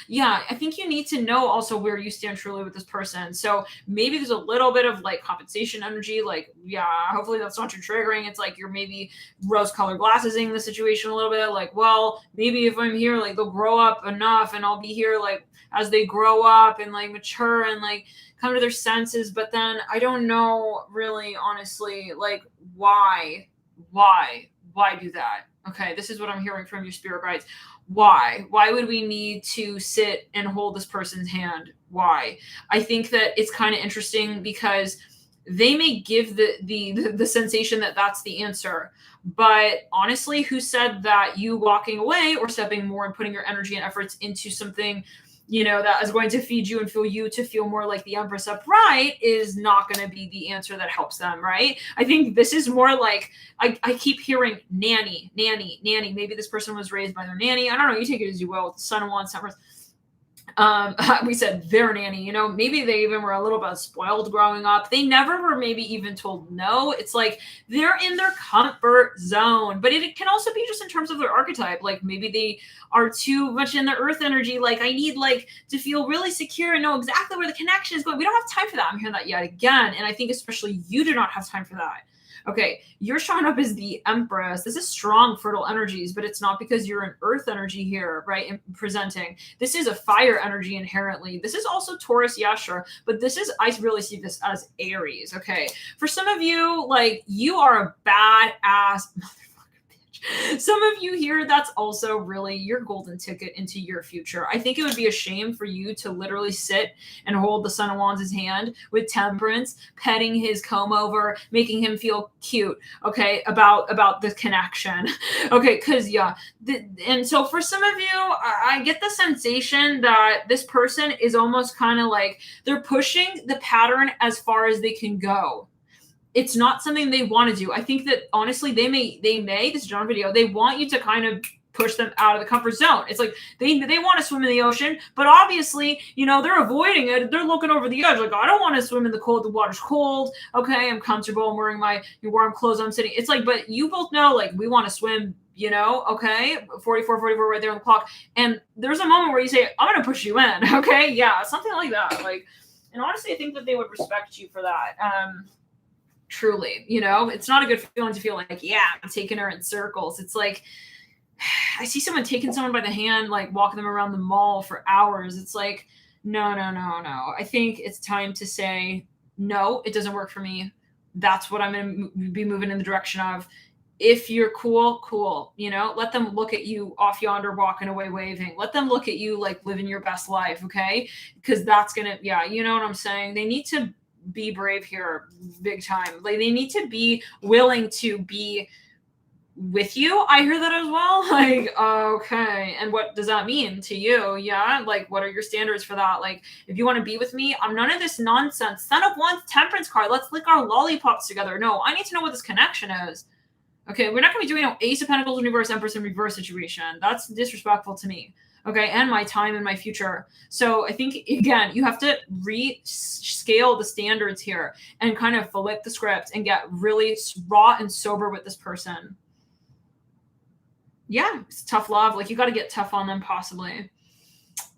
Yeah, I think you need to know also where you stand truly with this person. So maybe there's a little bit of like compensation energy. Like, yeah, hopefully that's not too triggering. It's like you're maybe rose-colored glassesing the situation a little bit. Like, well, maybe if I'm here, like they'll grow up enough and I'll be here like as they grow up and like mature and like come to their senses. But then I don't know really, honestly, like why do that? Okay, this is what I'm hearing from your spirit guides. Why would we need to sit and hold this person's hand? Why? I think that it's kind of interesting because they may give the sensation that that's the answer, but honestly, who said that you walking away or stepping more and putting your energy and efforts into something, you know, that is going to feed you and feel you to feel more like the Empress upright is not going to be the answer that helps them, right? I think this is more like, I keep hearing nanny. Maybe this person was raised by their nanny. I don't know. You take it as you will. Son of Wands, Empress. We said their nanny, you know, maybe they even were a little bit spoiled growing up. They never were maybe even told no. It's like they're in their comfort zone, but it can also be just in terms of their archetype. Like maybe they are too much in their earth energy. Like I need like to feel really secure and know exactly where the connection is going. We don't have time for that. I'm hearing that yet again. And I think especially you do not have time for that. Okay, you're showing up as the Empress. This is strong, fertile energies, but it's not because you're an earth energy here, right? And presenting. This is a fire energy inherently. This is also Taurus, yeah, sure. But this is, I really see this as Aries, okay? For some of you, like, you are a badass motherfucker bitch. Some of you here, that's also really your golden ticket into your future. I think it would be a shame for you to literally sit and hold the Son of Wands' hand with Temperance, petting his comb over, making him feel cute, okay, about the connection. Okay, because yeah. And so for some of you, I get the sensation that this person is almost kind of like they're pushing the pattern as far as they can go. It's not something they want to do. I think that honestly, they may, this is John video, they want you to kind of push them out of the comfort zone. It's like they want to swim in the ocean, but obviously, you know, they're avoiding it. They're looking over the edge like, I don't want to swim in the cold. The water's cold. Okay, I'm comfortable. I'm wearing my warm clothes. I'm sitting. It's like, but you both know, like, we want to swim, you know, okay, 44 right there on the clock. And there's a moment where you say, I'm going to push you in. Okay, yeah, something like that. Like, and honestly, I think that they would respect you for that. Truly, you know, it's not a good feeling to feel like, yeah, I'm taking her in circles. It's like, I see someone taking someone by the hand, like walking them around the mall for hours. It's like, no. I think it's time to say, no, it doesn't work for me. That's what I'm going to be moving in the direction of. If you're cool, you know, let them look at you off yonder, walking away, waving. Let them look at you like living your best life. Okay. Because that's going to, yeah, you know what I'm saying? They need to be brave here, big time. Like, they need to be willing to be with you. I hear that as well. Like, okay, and what does that mean to you? Yeah, like, what are your standards for that? Like, if you want to be with me, I'm none of this nonsense. Son of Wands, Temperance card. Let's lick our lollipops together. No, I need to know what this connection is. Okay, we're not going to be doing no Ace of Pentacles in reverse, Empress in reverse situation. That's disrespectful to me. Okay, and my time and my future. So I think, again, you have to rescale the standards here and kind of flip the script and get really raw and sober with this person. Yeah, it's tough love. Like, you got to get tough on them, possibly.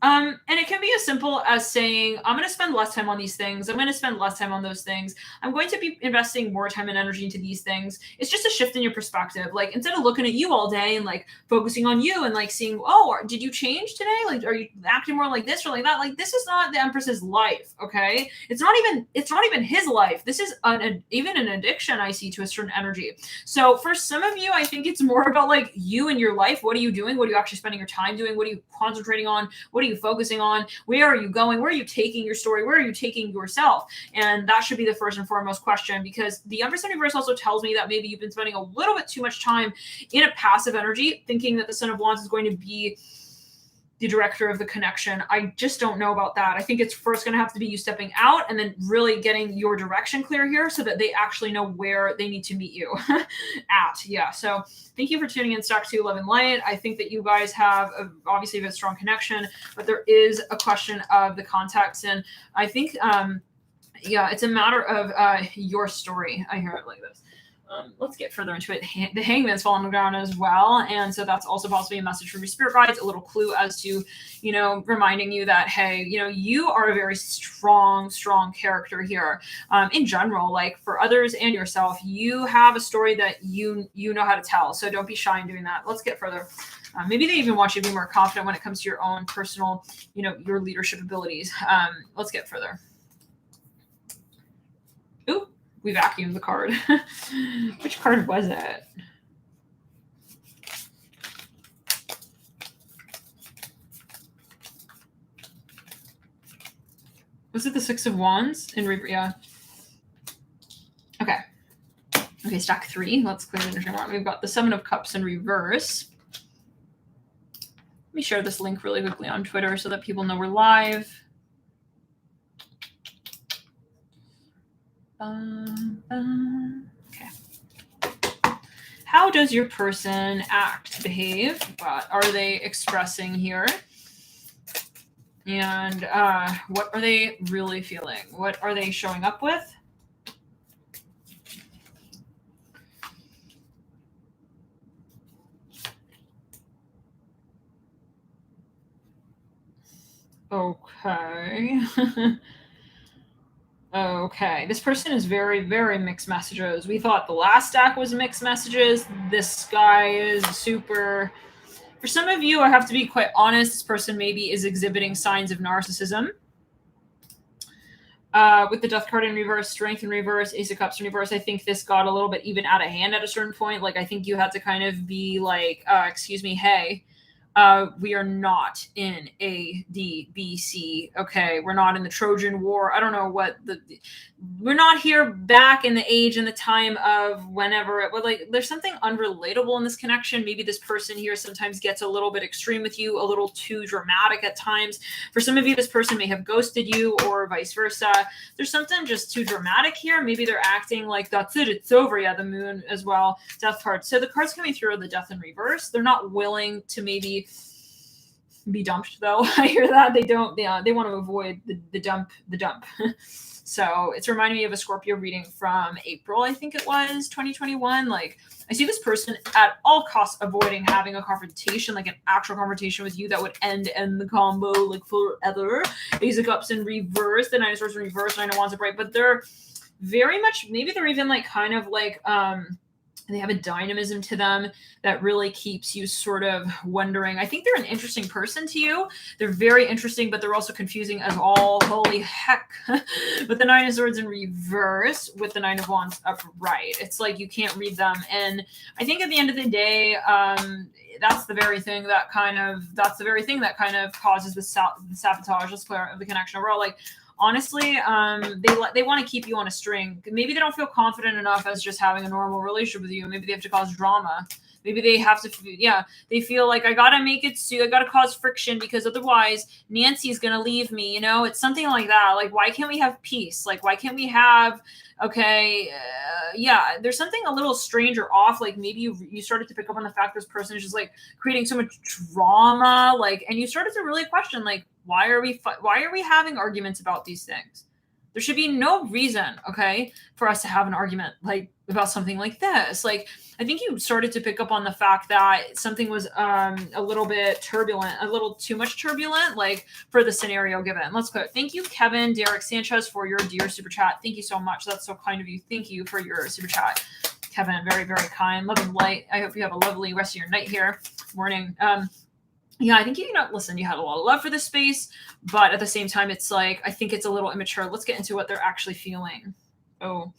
And it can be as simple as saying, I'm going to spend less time on these things. I'm going to spend less time on those things. I'm going to be investing more time and energy into these things. It's just a shift in your perspective. Like, instead of looking at you all day and like focusing on you and like seeing, oh, did you change today? Like, are you acting more like this or like that? Like, this is not the Empress's life. Okay. It's not even his life. This is even an addiction I see to a certain energy. So for some of you, I think it's more about like you and your life. What are you doing? What are you actually spending your time doing? What are you concentrating on? What are you focusing on? Where are you going? Where are you taking your story? Where are you taking yourself? And that should be the first and foremost question, because the Empress in reverse also tells me that maybe you've been spending a little bit too much time in a passive energy, thinking that the Son of Wands is going to be the director of the connection. I just don't know about that. I think it's first going to have to be you stepping out and then really getting your direction clear here so that they actually know where they need to meet you at. Yeah. So thank you for tuning in, Stack 2 Love and Light. I think that you guys have obviously a strong connection, but there is a question of the context. And I think, yeah, it's a matter of your story. I hear it like this. Let's get further into it. The Hangman's fallen on the ground as well. And so that's also possibly a message from your spirit guides, a little clue as to, you know, reminding you that, hey, you know, you are a very strong character here. In general, like for others and yourself, you have a story that you know how to tell. So don't be shy in doing that. Let's get further. Maybe they even want you to be more confident when it comes to your own personal, you know, your leadership abilities. Let's get further. Ooh. We vacuumed the card. Which card was it? Was it the Six of Wands? Yeah. Okay. Okay, stack 3. Let's clear the energy. We've got the Seven of Cups in reverse. Let me share this link really quickly on Twitter so that people know we're live. Okay. How does your person act, behave? What are they expressing here? And what are they really feeling? What are they showing up with? Okay. Okay, this person is very, very mixed messages. We thought the last stack was mixed messages. This guy is super... For some of you, I have to be quite honest, this person maybe is exhibiting signs of narcissism. With the Death card in reverse, Strength in reverse, Ace of Cups in reverse, I think this got a little bit even out of hand at a certain point. Like, I think you had to kind of be like, excuse me, hey, we are not in A, D, B, C. Okay, we're not in the Trojan War. I don't know what we're not here back in the age and the time of whenever it was like. There's something unrelatable in this connection. Maybe this person here sometimes gets a little bit extreme with you, a little too dramatic at times. For some of you, this person may have ghosted you, or vice versa. There's something just too dramatic here. Maybe they're acting like that's it, it's over. Yeah, the Moon as well, Death card. So the cards coming through are the Death in reverse. They're not willing to maybe be dumped, though. I hear that they don't. They want to avoid the dump. So it's reminding me of a Scorpio reading from April, I think it was 2021. Like, I see this person at all costs avoiding having a confrontation, like an actual confrontation with you that would end the combo like forever. Ace of Cups in reverse, the Nine of Swords in reverse, Nine of Wands upright, but they're very much, maybe they're even like kind of like they have a dynamism to them that really keeps you sort of wondering. I think they're an interesting person to you. They're very interesting, but they're also confusing as all. Holy heck. With the Nine of Swords in reverse, with the Nine of Wands upright. It's like you can't read them. And I think at the end of the day, that's the very thing that kind of causes the sabotage, let's clear, of the connection overall. Like, honestly, they want to keep you on a string. Maybe they don't feel confident enough as just having a normal relationship with you. Maybe they have to cause drama. Maybe they have to, they feel like I got to make it, I got to cause friction because otherwise Nancy's going to leave me. You know, it's something like that. Like, why can't we have peace? Like, why can't we have, there's something a little strange or off. Like, maybe you started to pick up on the fact this person is just like creating so much drama, like, and you started to really question, like, why are we having arguments about these things? There should be no reason, okay, for us to have an argument like about something like this. Like, I think you started to pick up on the fact that something was a little bit turbulent, a little too much turbulent, like for the scenario given. Let's go. Thank you, Kevin Derek Sanchez, for your dear super chat. Thank you so much. That's so kind of you. Thank you for your super chat, Kevin. Very, very kind. Love and light. I hope you have a lovely rest of your night here, morning. Yeah, I think you had a lot of love for this space, but at the same time, it's like, I think it's a little immature. Let's get into what they're actually feeling. Oh,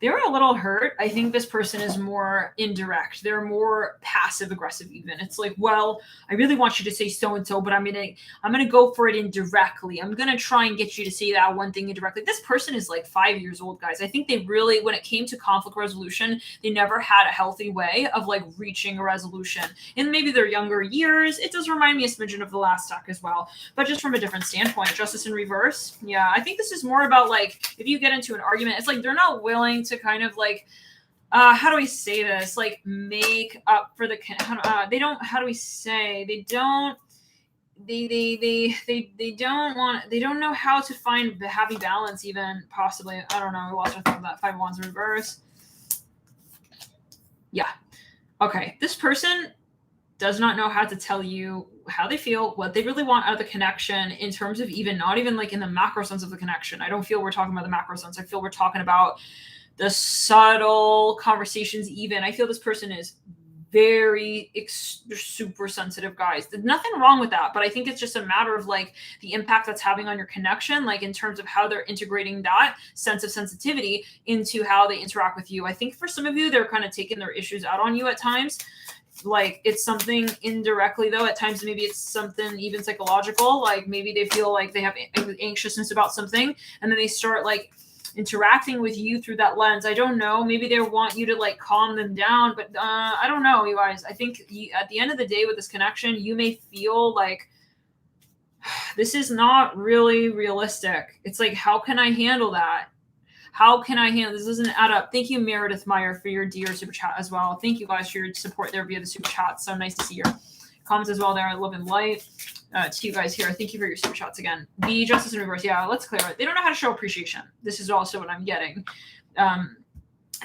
they're a little hurt. I think this person is more indirect. They're more passive aggressive even. It's like, well, I really want you to say so-and-so, but I'm gonna go for it indirectly. I'm gonna try and get you to say that one thing indirectly. This person is like 5 years old, guys. I think they really, when it came to conflict resolution, they never had a healthy way of like reaching a resolution. In maybe their younger years, it does remind me a smidgen of the last deck as well, but just from a different standpoint. Justice in reverse. Yeah, I think this is more about like, if you get into an argument, it's like they're not willing to kind of like, how do we say this? Like, make up for the, they don't, how do we say, they don't know how to find the happy balance even, possibly. I don't know. I lost my thought of that. Five of Wands in reverse. Yeah. Okay. This person does not know how to tell you how they feel, what they really want out of the connection in terms of not even like in the macro sense of the connection. I don't feel we're talking about the macro sense. I feel we're talking about the subtle conversations even. I feel this person is very super sensitive, guys. There's nothing wrong with that, but I think it's just a matter of like the impact that's having on your connection, like in terms of how they're integrating that sense of sensitivity into how they interact with you. I think for some of you, they're kind of taking their issues out on you at times. Like, it's something indirectly though, at times maybe it's something even psychological, like maybe they feel like they have anxiousness about something and then they start like interacting with you through that lens. I don't know. Maybe they want you to like calm them down, but I don't know, you guys. I think at the end of the day with this connection, you may feel like this is not really realistic. It's like, how can I handle that? How can I handle this? Doesn't add up. Thank you, Meredith Meyer, for your dear super chat as well. Thank you guys for your support there via the super chat. So nice to see your comments as well there. I love and light to you guys here. Thank you for your super chats again. The Justice in reverse. Yeah, let's clear it. They don't know how to show appreciation. This is also what I'm getting.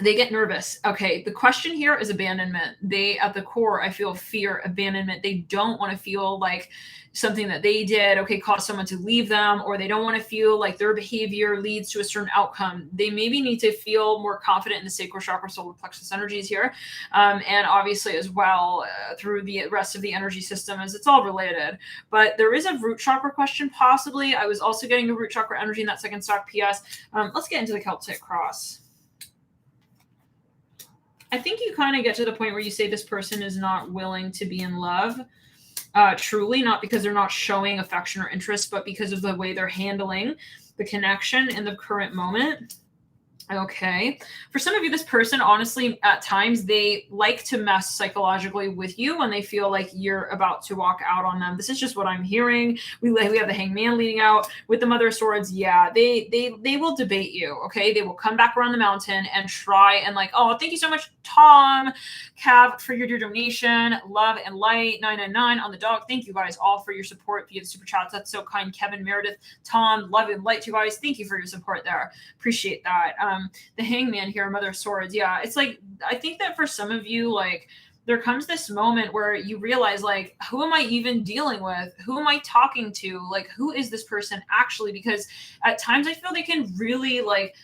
They get nervous. Okay, the question here is abandonment. They, at the core, I feel fear, abandonment. They don't want to feel like something that they did, okay, caused someone to leave them, or they don't want to feel like their behavior leads to a certain outcome. They maybe need to feel more confident in the sacral chakra, solar plexus energies here. And obviously, as well, through the rest of the energy system, as it's all related. But there is a root chakra question, possibly. I was also getting a root chakra energy in that second stock PS. Let's get into the Celtic cross. I think you kind of get to the point where you say this person is not willing to be in love, truly, not because they're not showing affection or interest, but because of the way they're handling the connection in the current moment. Okay. For some of you, this person, honestly, at times, they like to mess psychologically with you when they feel like you're about to walk out on them. This is just what I'm hearing. We have the hangman leading out with the mother of swords. Yeah, they will debate you. Okay. They will come back around the mountain and try and like, oh, thank you so much, Tom Cav, for your donation. Love and light 999 on the dog. Thank you guys all for your support via the super chats. That's so kind. Kevin, Meredith, Tom, love and light to you guys. Thank you for your support there. Appreciate that. The hangman here, mother of swords. Yeah, it's like, I think that for some of you, like, there comes this moment where you realize, like, who am I even dealing with? Who am I talking to? Like, who is this person actually? Because at times I feel they can really, like,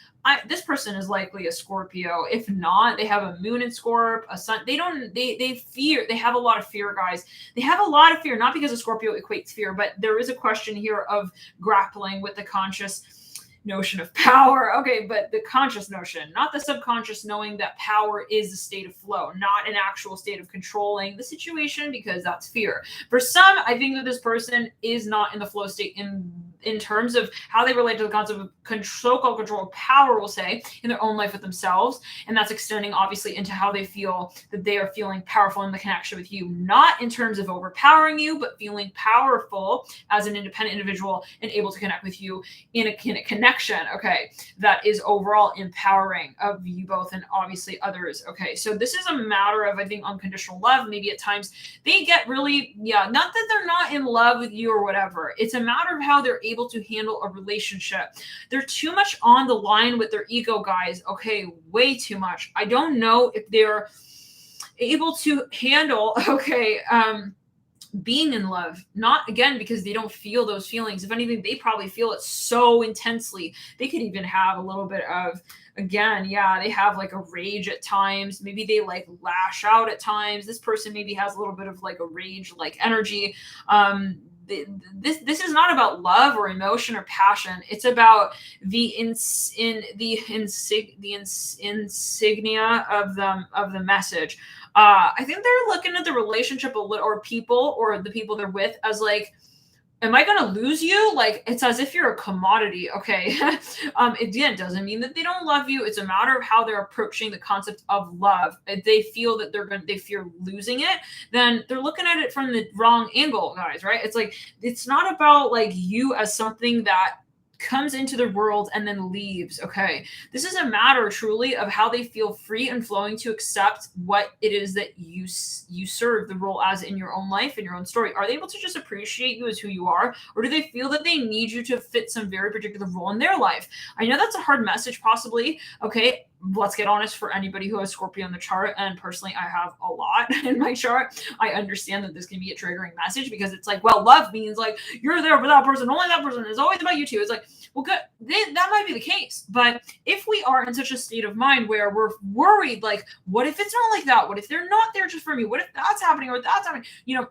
this person is likely a Scorpio. If not, they have a moon in Scorp, a sun. They fear. They have a lot of fear, guys. They have a lot of fear, not because a Scorpio equates fear, but there is a question here of grappling with the conscious notion of power. Okay, but the conscious notion, not the subconscious, knowing that power is a state of flow, not an actual state of controlling the situation, because that's fear. For some, I think that this person is not in the flow state in terms of how they relate to the concept of so-called control, power, we'll say, in their own life with themselves. And that's extending, obviously, into how they feel that they are feeling powerful in the connection with you, not in terms of overpowering you, but feeling powerful as an independent individual and able to connect with you in a connection, okay, that is overall empowering of you both and obviously others. Okay, so this is a matter of, I think, unconditional love. Maybe at times they get really, not that they're not in love with you or whatever. It's a matter of how they're able to handle a relationship. They're too much on the line with their ego, guys. Okay, way too much. I don't know if they're able to handle, okay, being in love, not again because they don't feel those feelings. If anything, they probably feel it so intensely. They could even have a little bit of, again, yeah, they have like a rage at times. Maybe they like lash out at times. This person maybe has a little bit of like a rage like energy. This is not about love or emotion or passion. It's about the insignia of the message. I think they're looking at the relationship or people or the people they're with as like, am I going to lose you? Like, it's as if you're a commodity. Okay. Again, doesn't mean that they don't love you. It's a matter of how they're approaching the concept of love. If they feel that they fear losing it, then they're looking at it from the wrong angle, guys, right? It's like, it's not about like you as something that comes into the world and then leaves. Okay, this is a matter truly of how they feel free and flowing to accept what it is that you serve the role as in your own life, in your own story. Are they able to just appreciate you as who you are, or do they feel that they need you to fit some very particular role in their life? I know that's a hard message, possibly. Okay, let's get honest, for anybody who has Scorpio in the chart, and personally I have a lot in my chart, I understand that this can be a triggering message, because it's like, well, love means like you're there for that person, only that person, is always about you too. It's like, well, good, that might be the case, but if we are in such a state of mind where we're worried, like, what if it's not like that? What if they're not there just for me? What if that's happening or that's happening?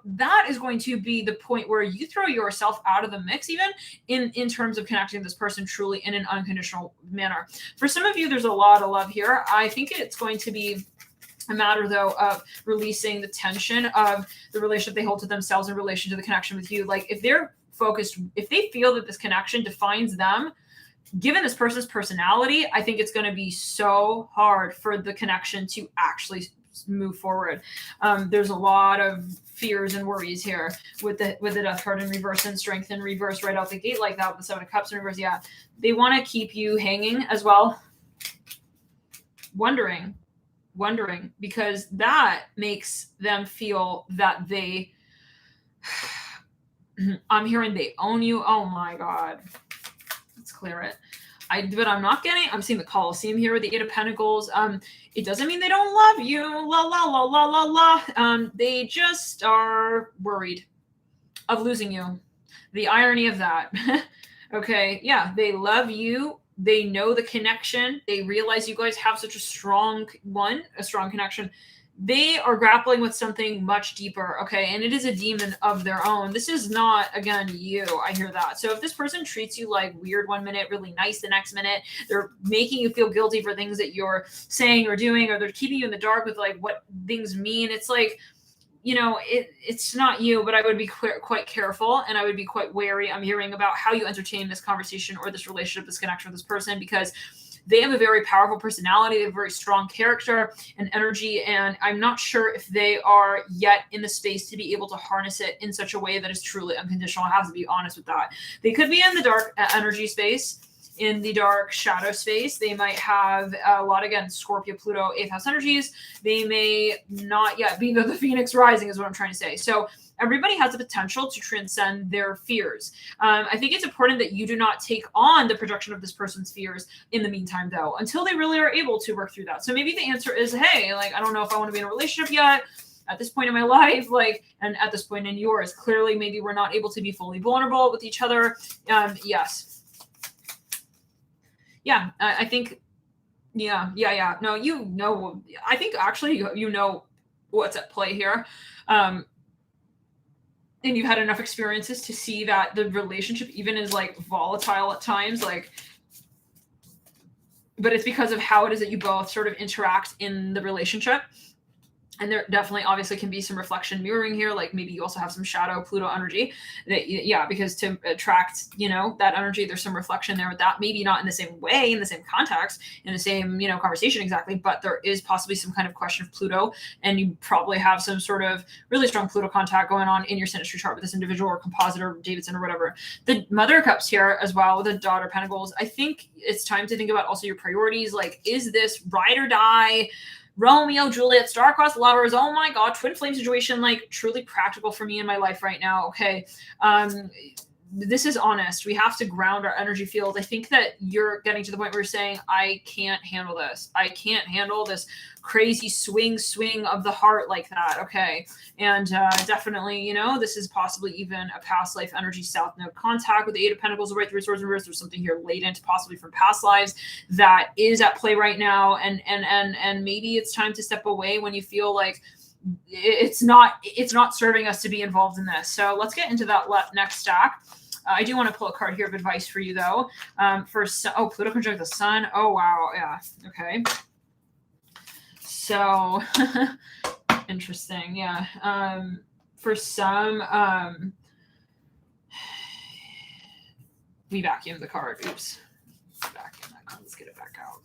That is going to be the point where you throw yourself out of the mix, even in terms of connecting this person truly in an unconditional manner. For some of you, there's a lot of love here. I think it's going to be a matter, though, of releasing the tension of the relationship they hold to themselves in relation to the connection with you. Like, if they're focused, if they feel that this connection defines them, given this person's personality, I think it's going to be so hard for the connection to actually move forward. There's a lot of fears and worries here with the Death card in reverse and Strength in reverse right out the gate like that with the Seven of Cups in reverse. Yeah, they want to keep you hanging as well, wondering, because that makes them feel that they I'm hearing they own you. Oh my God. Let's clear it. But I'm seeing the Colosseum here with the Eight of Pentacles. It doesn't mean they don't love you. La, la, la, la, la, la. They just are worried of losing you. The irony of that. Okay. Yeah. They love you. They know the connection. They realize you guys have such a strong connection. They are grappling with something much deeper, okay? And it is a demon of their own. This is not, again, you. I hear that. So if this person treats you like weird one minute, really nice the next minute, they're making you feel guilty for things that you're saying or doing, or they're keeping you in the dark with like what things mean, it's like, it's not you, but I would be quite careful, and I would be quite wary. I'm hearing about how you entertain this conversation or this relationship, this connection with this person, because they have a very powerful personality, they have a very strong character and energy, and I'm not sure if they are yet in the space to be able to harness it in such a way that is truly unconditional. I have to be honest with that. They could be in the dark energy space, in the dark shadow space. They might have a lot, again, Scorpio, Pluto, 8th house energies. They may not yet be the Phoenix rising is what I'm trying to say. So everybody has the potential to transcend their fears. I think it's important that you do not take on the projection of this person's fears in the meantime, though, until they really are able to work through that. So maybe the answer is, hey, like, I don't know if I want to be in a relationship yet at this point in my life, like, and at this point in yours. Clearly, maybe we're not able to be fully vulnerable with each other. Yes. Yeah, I think, yeah. No, I think actually you know what's at play here. And you've had enough experiences to see that the relationship even is like volatile at times, like, but it's because of how it is that you both sort of interact in the relationship. And there definitely obviously can be some reflection mirroring here. Like maybe you also have some shadow Pluto energy that, yeah, because to attract, that energy, there's some reflection there with that. Maybe not in the same way, in the same context, in the same, conversation exactly, but there is possibly some kind of question of Pluto. And you probably have some sort of really strong Pluto contact going on in your synastry chart with this individual or composite or Davidson or whatever. The Mother of Cups here as well with the Daughter of Pentacles. I think it's time to think about also your priorities. Like, is this ride or die? Romeo, Juliet, star-crossed lovers, oh my God, twin flame situation, like truly practical for me in my life right now, okay? This is honest. We have to ground our energy field. I think that you're getting to the point where you're saying, I can't handle this. I can't handle this crazy swing of the heart like that, okay? And definitely, this is possibly even a past life energy south node contact with the Eight of Pentacles, right through swords reverse. There's something here latent, possibly from past lives, that is at play right now. And maybe it's time to step away when you feel like it's not serving us to be involved in this. So let's get into that next stack. I do want to pull a card here of advice for you, though. Pluto conjunct the sun. Oh, wow. Yeah. Okay. So interesting. Yeah. For some, we vacuumed the card. Oops. Vacuum that card. Let's get it back out.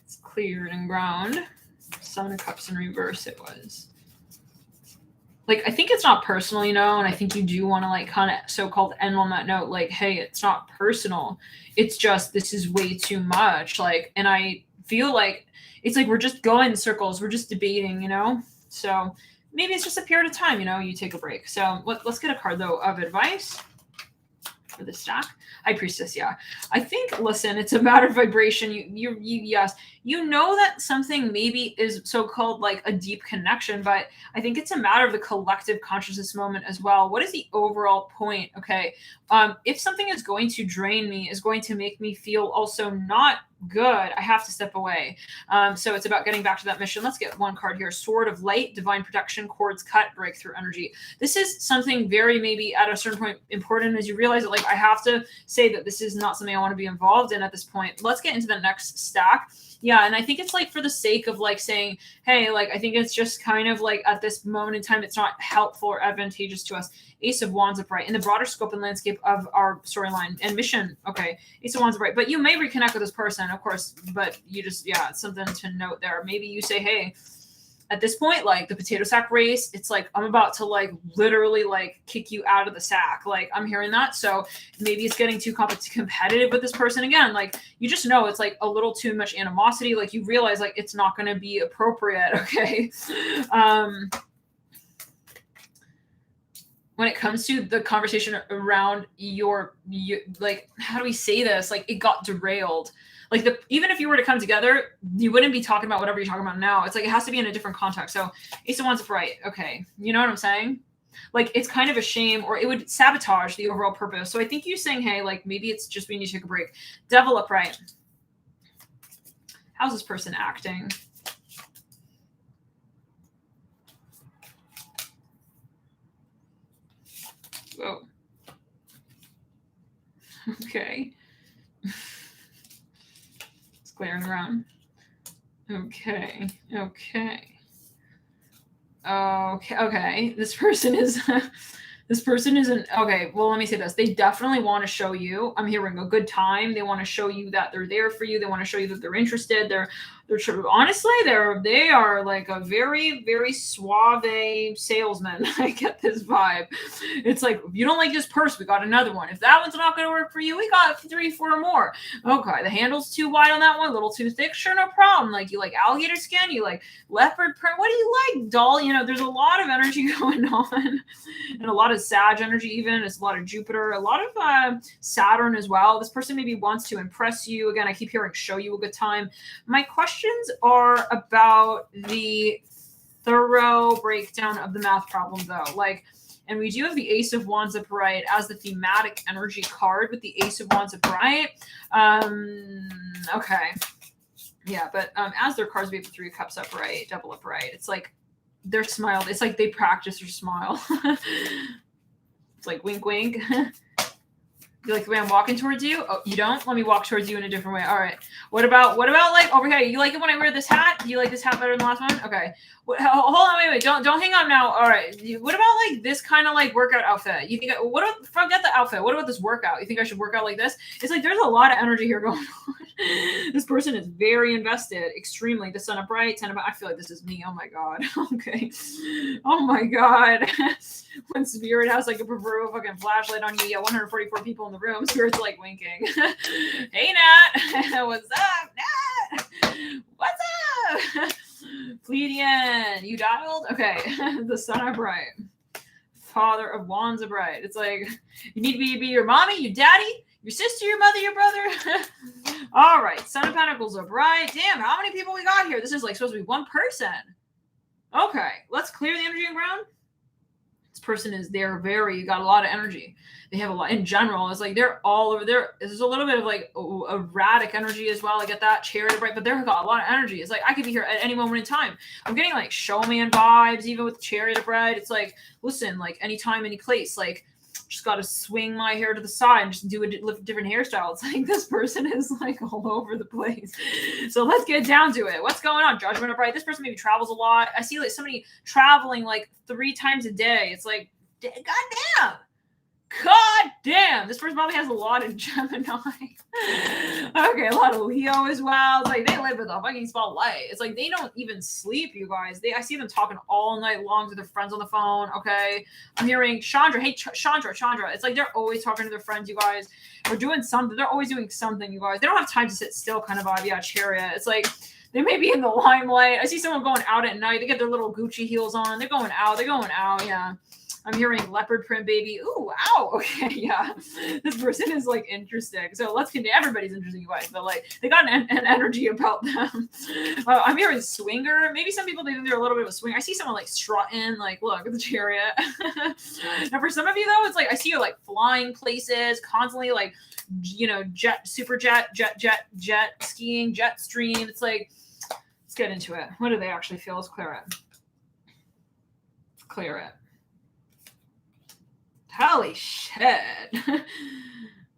It's cleared and ground. Seven of Cups in reverse it was. Like, I think it's not personal, and I think you do want to, like, kind of so-called end on that note, like, hey, it's not personal. It's just, this is way too much. Like, and I feel like it's like we're just going in circles. We're just debating, So maybe it's just a period of time, you take a break. So let's get a card, though, of advice for the stack. High Priestess, yeah. I think, listen, it's a matter of vibration. Yes, that something maybe is so-called like a deep connection, but I think it's a matter of the collective consciousness moment as well. What is the overall point? Okay. If something is going to drain me, is going to make me feel also not good, I have to step away. So it's about getting back to that mission. Let's get one card here. Sword of Light, divine protection, cords cut, breakthrough energy. This is something very maybe at a certain point important as you realize that, like, I have to say that this is not something I want to be involved in at this point. Let's get into the next stack. Yeah, and I think it's like for the sake of like saying, hey, like I think it's just kind of like at this moment in time, it's not helpful or advantageous to us. Ace of Wands upright in the broader scope and landscape of our storyline and mission. Okay, Ace of Wands upright, but you may reconnect with this person, of course, but you just, it's something to note there. Maybe you say, hey, at this point, like the potato sack race, it's like, I'm about to like literally like kick you out of the sack. Like I'm hearing that. So maybe it's getting too competitive with this person again. Like you just know it's like a little too much animosity. Like you realize like it's not going to be appropriate. Okay. when it comes to the conversation around your like, how do we say this? Like, it got derailed. Like, even if you were to come together, you wouldn't be talking about whatever you're talking about now. It's like, it has to be in a different context. So Ace of Wands upright. Okay. You know what I'm saying? Like, it's kind of a shame, or it would sabotage the overall purpose. So I think you saying, hey, like, maybe it's just we need to take a break. Devil upright. How's this person acting? Whoa. Okay. It's glaring around. Okay. This person is this person isn't okay. Well, let me say this. They definitely want to show you, I'm hearing a good time. They want to show you that they're there for you. They want to show you that they're interested. They're honestly, they are like a very, very suave salesman. I get this vibe. It's like, if you don't like this purse, we got another one. If that one's not going to work for you, we got 3, 4 more. Okay, the handle's too wide on that one, a little too thick. Sure, no problem. Like, you like alligator skin, you like leopard print. What do you like, doll? You know, there's a lot of energy going on, and a lot of Sag energy. Even it's a lot of Jupiter, a lot of Saturn as well. This person maybe wants to impress you. Again, I keep hearing show you a good time. My questions are about the thorough breakdown of the math problem, though. Like, and we do have the Ace of Wands upright as the thematic energy card with the Ace of Wands upright. Okay. Yeah, but as their cards, we have the Three of Cups upright, Devil upright. It's like they're smiled. It's like they practice their smile. It's like wink, wink. You like the way I'm walking towards you? Oh, you don't? Let me walk towards you in a different way. All right. What about like over here? You like it when I wear this hat? Do you like this hat better than the last one? Okay. Hold on, wait. Don't hang up now. All right. What about like this kind of like workout outfit? You think forget the outfit. What about this workout? You think I should work out like this? It's like there's a lot of energy here going on. This person is very invested, extremely. The Sun upright, 10 upright. I feel like this is me. Oh my god. Okay. Oh my god. When Spirit has like a proverbial fucking flashlight on you, yeah, 144 people in the room. Spirit's like winking. Hey Nat, what's up, Nat? What's up? Pleiadian, you dialed? Okay. The Sun upright. Father of Wands upright. It's like, you need to be your mommy, your daddy, your sister, your mother, your brother. All right. Son of Pentacles upright. Damn, how many people we got here? This is like supposed to be one person. Okay. Let's clear the energy around. This person is there, you got a lot of energy. They have a lot in general. It's like they're all over there. There's a little bit of like erratic energy as well. I get that. Chariot, right? But they've got a lot of energy. It's like I could be here at any moment in time. I'm getting like showman vibes, even with Chariot of Bread. It's like, listen, like anytime, any place, like just got to swing my hair to the side and just do a different hairstyle. It's like this person is like all over the place. So let's get down to it. What's going on? Judgment upright. This person maybe travels a lot. I see like somebody traveling like 3 times a day. It's like, God damn. This person probably has a lot of Gemini. Okay, a lot of Leo as well. It's like they live with a fucking spotlight. It's like they don't even sleep, you guys. I see them talking all night long to their friends on the phone. Okay, I'm hearing Chandra. Hey, Chandra. It's like they're always talking to their friends, you guys. Or doing something. They're always doing something, you guys. They don't have time to sit still, kind of vibe. Yeah, Chariot. It's like they may be in the limelight. I see someone going out at night. They get their little Gucci heels on. They're going out. Yeah. I'm hearing leopard print baby. Ooh, ow. Okay, yeah. This person is like interesting. So let's continue. Everybody's interesting, you guys, but like they got an energy about them. I'm hearing swinger. Maybe some people think they're a little bit of a swinger. I see someone like strutting, like look at the Chariot. Now for some of you though, it's like I see you like flying places, constantly like, you know, jet skiing, jet stream. It's like, let's get into it. What do they actually feel? Let's clear it. Holy shit.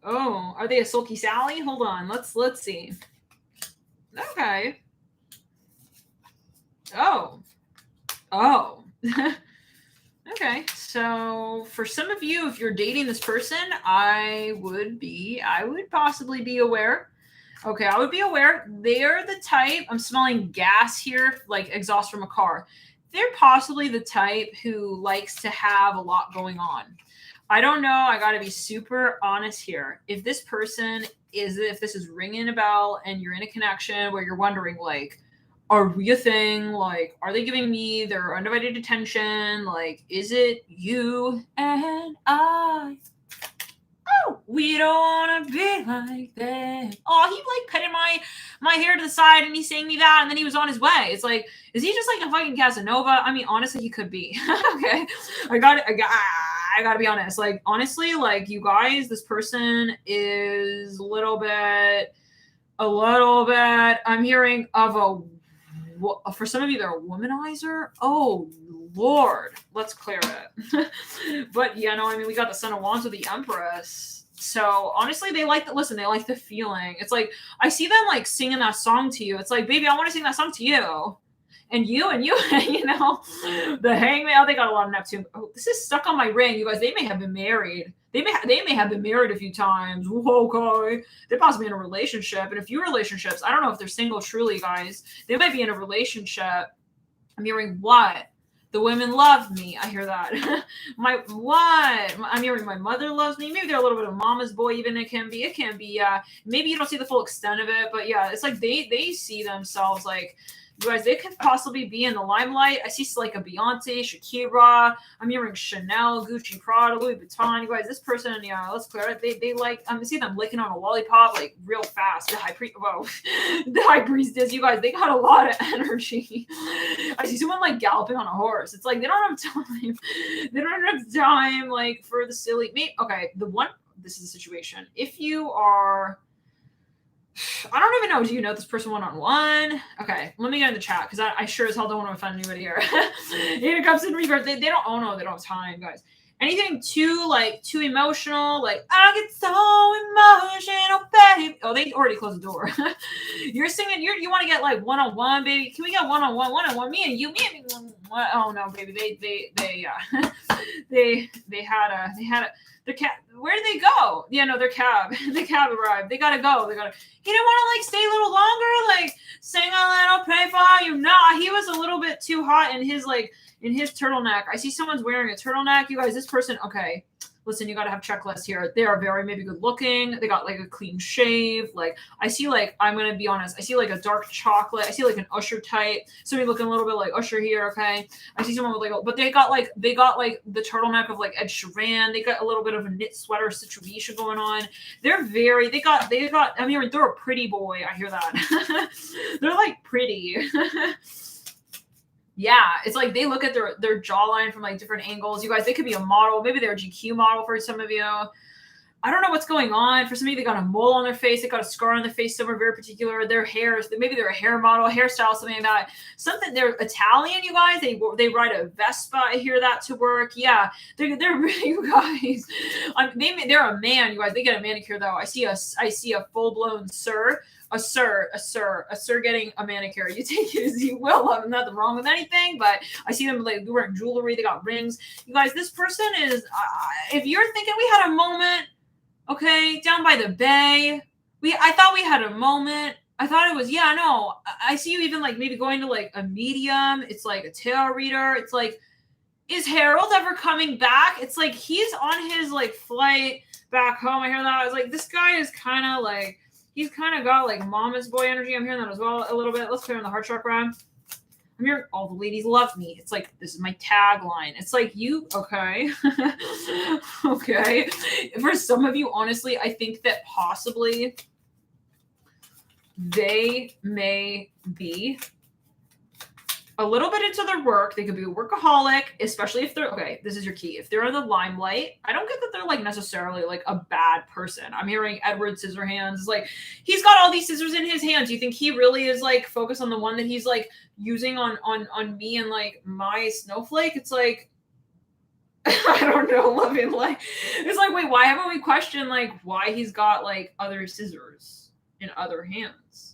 Oh, are they a sulky Sally? Hold on. Let's see. Okay. Oh. Okay. So for some of you, if you're dating this person, I would possibly be aware. Okay, I would be aware. They're the type, I'm smelling gas here, like exhaust from a car. They're possibly the type who likes to have a lot going on. I don't know. I got to be super honest here. If this person if this is ringing a bell and you're in a connection where you're wondering like, are we a thing? Like, are they giving me their undivided attention? Like, is it you and I? Oh, we don't want to be like that. Oh, he like petted my hair to the side and he sang me that, and then he was on his way. It's like, is he just like a fucking Casanova? I mean, honestly, he could be. Okay, I gotta be honest. Like, honestly, like, you guys, this person is a little bit. I'm hearing of for some of you, they're a womanizer. Oh Lord, let's clear it. But yeah, no, I mean, we got the Son of Wands with the Empress. So honestly, they like the listen. They like the feeling. It's like I see them like singing that song to you. It's like, baby, I want to sing that song to you. And you, you know, the Hangman. Oh, they got a lot of Neptune. Oh, this is stuck on my ring, you guys. They may have been married. They may have been married a few times. Okay, they're possibly in a relationship, and a few relationships. I don't know if they're single, truly, guys. They might be in a relationship. I'm hearing what? The women love me. I hear that. I'm hearing my mother loves me. Maybe they're a little bit of mama's boy. Even it can be. Maybe you don't see the full extent of it, but yeah, it's like they see themselves like. You guys, they could possibly be in the limelight. I see like a Beyonce, Shakira. I'm hearing Chanel, Gucci, Prada, Louis Vuitton. You guys, this person, yeah, let's clear it. They like, I see them licking on a lollipop like real fast. The high priestess. You guys, they got a lot of energy. I see someone like galloping on a horse. It's like they don't have time. They don't have time like for the silly. Okay, this is the situation. If you are. I don't even know. Do you know this person one-on-one? Okay, let me get in the chat because I sure as hell don't want to offend anybody here. Eight of Cups in reverse. They don't. Oh no, they don't have time, guys. Anything too emotional, like I get so emotional, baby. Oh, they already closed the door. You're singing. You want to get like one-on-one, baby? Can we get one-on-one? Me and you. What? Oh no, baby. They had a. The cab. Where did they go? Yeah, no, their cab. The cab arrived. They gotta go. He didn't want to like stay a little longer, like sing a little, pray for you. No, he was a little bit too hot in his turtleneck. I see someone's wearing a turtleneck. You guys, this person. Okay, listen, you gotta have checklists here. They are very maybe good looking. They got like a clean shave. Like I see like I'm gonna be honest. I see like a dark chocolate. I see like an Usher type. Somebody looking a little bit like Usher here. Okay, I see someone with like, but they got like the turtleneck of like Ed Sheeran. They got a little bit of a knit sweater situation going on. They got. I'm hearing they're a pretty boy. I hear that. They're like pretty. Yeah, it's like they look at their jawline from like different angles. You guys, they could be a model. Maybe they're a GQ model for some of you. I don't know what's going on. For some of you, they got a mole on their face. They got a scar on their face somewhere very particular. Their hair, maybe they're a hair model, hairstyle, something like that. They're Italian, you guys. They ride a Vespa. I hear that to work. Yeah, they're you guys. They're a man, you guys. They get a manicure though. I see a full blown sir. A sir getting a manicure. You take it as you will. I'm nothing wrong with anything, but I see them like wearing jewelry. They got rings. You guys, this person is. If you're thinking we had a moment, okay, down by the bay, I thought we had a moment. I thought it was no. I see you even like maybe going to like a medium. It's like a tarot reader. It's like, is Harold ever coming back? It's like he's on his like flight back home. I hear that. I was like, this guy is kind of like. He's kind of got like mama's boy energy. I'm hearing that as well a little bit. Let's clear on the heart chakra. I'm hearing all the ladies love me. It's like, this is my tagline. It's like you, okay. Okay. For some of you, honestly, I think that possibly they may be a little bit into their work. They could be a workaholic, especially if they're, okay, this is your key. If they're in the limelight, I don't get that they're like necessarily like a bad person. I'm hearing Edward Scissorhands. It's like, he's got all these scissors in his hands. You think he really is like focused on the one that he's like using on me and like my snowflake? It's like, I don't know, loving like, it's like, wait, why haven't we questioned like why he's got like other scissors in other hands?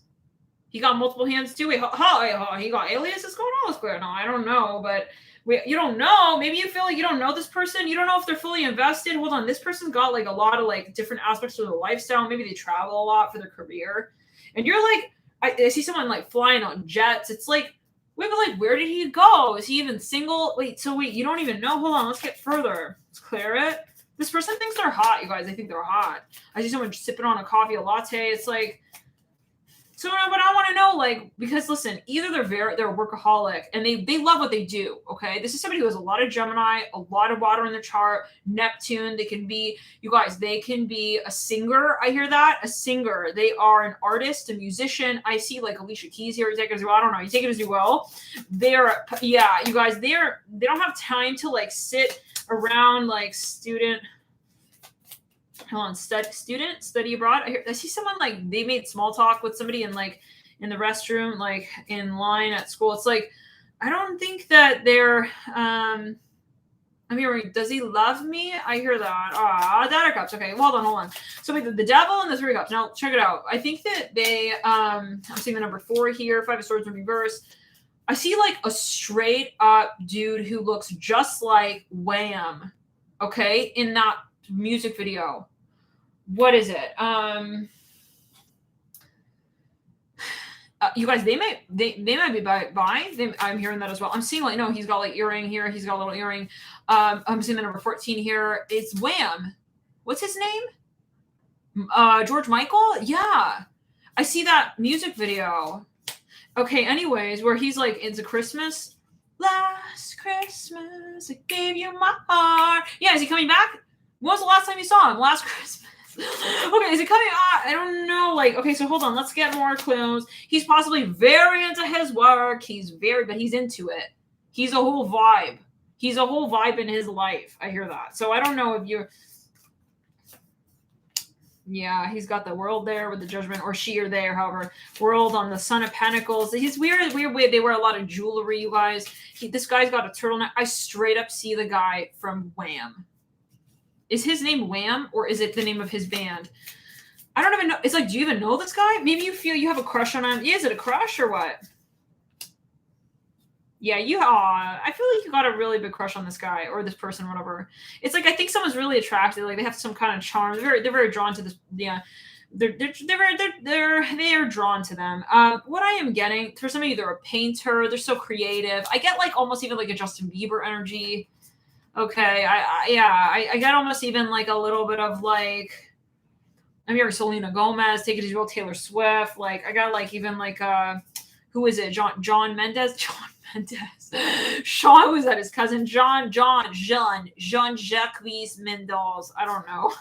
He got multiple hands too. Wait, he got aliases going on? Let's clear. No, I don't know, but you don't know. Maybe you feel like you don't know this person. You don't know if they're fully invested. Hold on, this person's got like a lot of like different aspects of their lifestyle. Maybe they travel a lot for their career, and you're like, I see someone like flying on jets. It's like, wait, but like, where did he go? Is he even single? Wait, you don't even know. Hold on, let's get further. Let's clear it. This person thinks they're hot, you guys. They think they're hot. I see someone sipping on a coffee, a latte. It's like. So, but I want to know, like, because listen, either they're a workaholic and they love what they do. Okay, this is somebody who has a lot of Gemini, a lot of water in the chart, Neptune. They can be, you guys, they can be a singer. I hear that, a singer. They are an artist, a musician. I see like Alicia Keys here. You take it as well. I don't know. You take it as you will. They're, yeah, you guys. They don't have time to like sit around like student. Hold on, study abroad. I see someone like they made small talk with somebody in like in the restroom, like in line at school. It's like I don't think that they're. I'm hearing, does he love me? I hear that. Data cups. Okay, well, hold on. So wait, the devil and the three cups. Now check it out. I think that they. I'm seeing the number 4 here. 5 of Swords in reverse. I see like a straight up dude who looks just like Wham. Okay, in that music video. What is it? You guys, they might be bi. I'm hearing that as well. I'm seeing like no, he's got like earring here. He's got a little earring. I'm seeing the number 14 here. It's Wham. What's his name? George Michael. Yeah, I see that music video. Okay. Anyways, where he's like, it's a Christmas. Last Christmas, I gave you my heart. Yeah, is he coming back? When was the last time you saw him? Last Christmas. Okay, is it coming? I don't know. Like, okay, so hold on. Let's get more clues. He's possibly very into his work. But he's into it. He's a whole vibe. He's a whole vibe in his life. I hear that. So I don't know if you're. Yeah, he's got the world there with the judgment, or she or they, or however. World on the Son of Pentacles. He's weird way. They wear a lot of jewelry, you guys. This guy's got a turtleneck. I straight up see the guy from Wham. Is his name Wham, or is it the name of his band? I don't even know. It's like, do you even know this guy? Maybe you feel you have a crush on him. Is it a crush or what? Yeah, I feel like you got a really big crush on this guy or this person, whatever. It's like I think someone's really attracted. Like they have some kind of charm. They're very drawn to this. Yeah, they are drawn to them. What I am getting for some of you, they're a painter. They're so creative. I get like almost even like a Justin Bieber energy. Okay, I got almost even like a little bit of like, I'm hearing Selena Gomez, Take It Easy, Taylor Swift. Like I got like even like who is it? John Mendes. Sean, was that his cousin? Jean-Jacques Mendes. I don't know.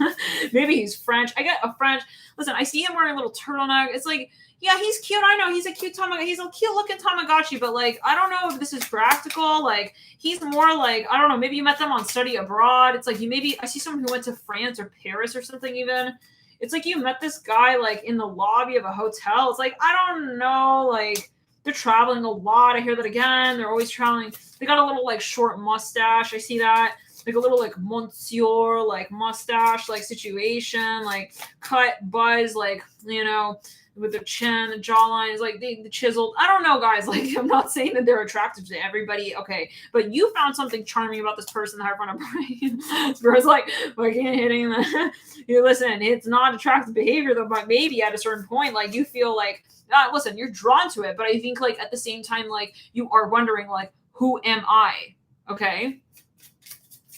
Maybe he's French. I get a French. Listen, I see him wearing a little turtleneck. It's like, yeah, he's cute. I know he's a cute He's a cute looking Tamagotchi, but like, I don't know if this is practical. Like, he's more like, I don't know. Maybe you met them on study abroad. It's like I see someone who went to France or Paris or something even. It's like you met this guy like in the lobby of a hotel. It's like, I don't know, like they're traveling a lot. I hear that again. They're always traveling. They got a little like short mustache. I see that. Like a little like monsieur like mustache like situation, like cut buzz, like, you know, with the chin, the jawline is like the chiseled. I don't know, guys. Like, I'm not saying that they're attractive to everybody. Okay. But you found something charming about this person, the higher front of brain. It's like fucking hitting the you listen, it's not attractive behavior though, but maybe at a certain point, like you feel like listen, you're drawn to it, but I think like at the same time, like you are wondering, like, who am I? Okay.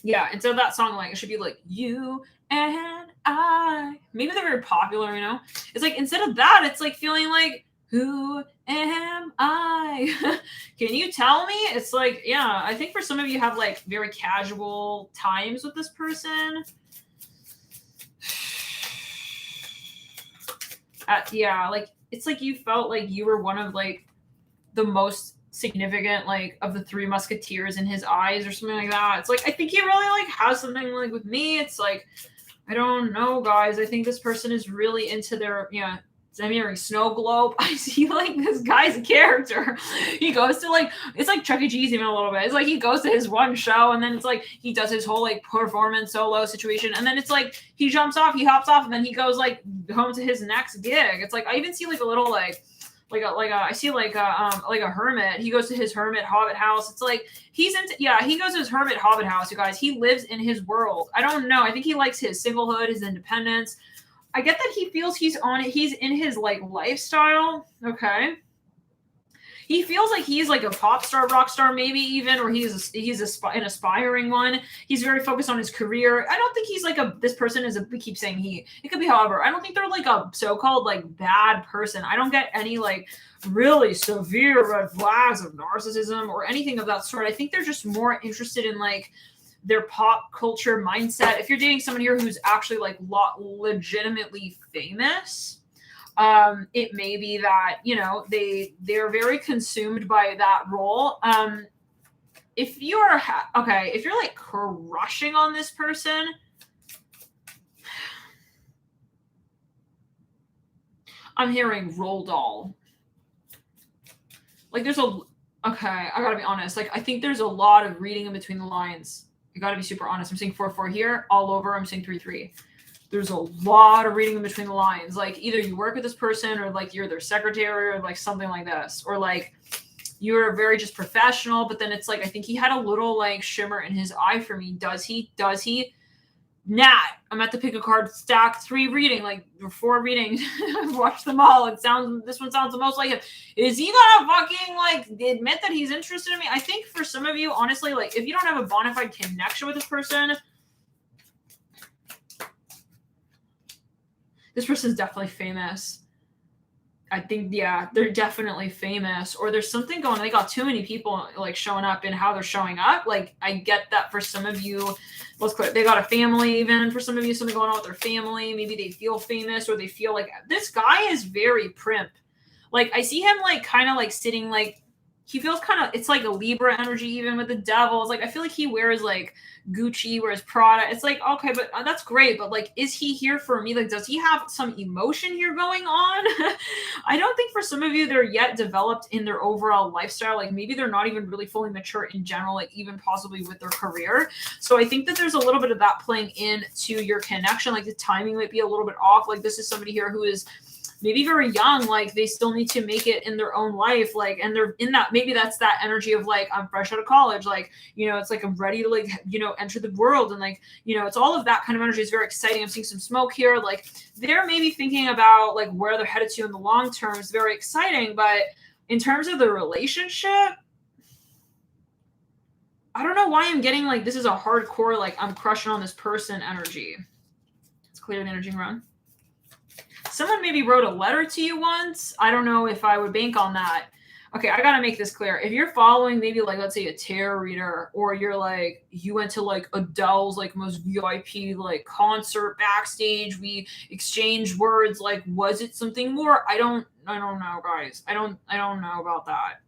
Yeah, and so that song, like, it should be like, you and I. Maybe they're very popular, you know? It's like, instead of that, it's like feeling like, who am I? Can you tell me? It's like, yeah, I think for some of you have, like, very casual times with this person. Yeah, like, it's like you felt like you were one of, like, the most significant like of the 3 musketeers in his eyes or something like that. It's like I think he really like has something like with me. It's like I don't know, guys. I think this person is really into their I'm hearing snow globe. I see like this guy's a character. He goes to like it's like Chuck E. Cheese even a little bit. It's like he goes to his one show and then it's like he does his whole like performance solo situation and then it's like he jumps off, he hops off and then he goes like home to his next gig. It's like I even see like a little I see like a hermit. He goes to his hermit hobbit house. It's like he goes to his hermit hobbit house, you guys. He lives in his world. I don't know. I think he likes his singlehood, his independence. I get that he feels he's in his like lifestyle. Okay. he feels like he's like a pop star, rock star, maybe even, or an aspiring one. He's very focused on his career. I don't think he's like this person is we keep saying it could be however. I don't think they're like a so-called like bad person. I don't get any like really severe red flags of narcissism or anything of that sort. I think they're just more interested in like their pop culture mindset. If you're dating someone here who's actually like legitimately famous, it may be that, you know, they're very consumed by that role. If you're if you're like crushing on this person, I'm hearing roll doll. Like there's I gotta be honest. Like I think there's a lot of reading in between the lines. I gotta be super honest. I'm seeing 4-4 here all over. I'm seeing 3-3. There's a lot of reading in between the lines. Like either you work with this person or like you're their secretary or like something like this. Or like you're very just professional, but then it's like, I think he had a little like shimmer in his eye for me. Does he? Nat, I'm at the pick a card stack 3 reading, like 4 readings. I've watched them all. This one sounds the most like him. Is he gonna fucking like admit that he's interested in me? I think for some of you, honestly, like if you don't have a bona fide connection with this person's definitely famous. I think, yeah, they're definitely famous, or there's something going on. They got too many people like showing up and how they're showing up. Like I get that for some of you, let's clear, they got a family, even for some of you, something going on with their family. Maybe they feel famous or they feel like this guy is very primp. Like I see him like kind of like sitting, like he feels kind of, it's like a Libra energy, even with the devil. It's like, I feel like he wears like Gucci, wears Prada. It's like, okay, but that's great. But like, is he here for me? Like, does he have some emotion here going on? I don't think for some of you, they're yet developed in their overall lifestyle. Like maybe they're not even really fully mature in general, like even possibly with their career. So I think that there's a little bit of that playing into your connection. Like the timing might be a little bit off. Like this is somebody here who is maybe very young, like they still need to make it in their own life, like, and they're in that, maybe that's that energy of like, I'm fresh out of college, like, you know, it's like I'm ready to like, you know, enter the world, and like, you know, it's all of that kind of energy. Is very exciting. I'm seeing some smoke here, like they're maybe thinking about like where they're headed to in the long term. Is very exciting, but in terms of the relationship, I don't know why I'm getting like this is a hardcore like I'm crushing on this person energy. Let's clear the energy run. Someone maybe wrote a letter to you once. I don't know if I would bank on that. Okay, I gotta make this clear. If you're following maybe like, let's say a tarot reader, or you're like, you went to like Adele's like most VIP like concert backstage, we exchanged words, like was it something more? I don't know, guys. I don't know about that.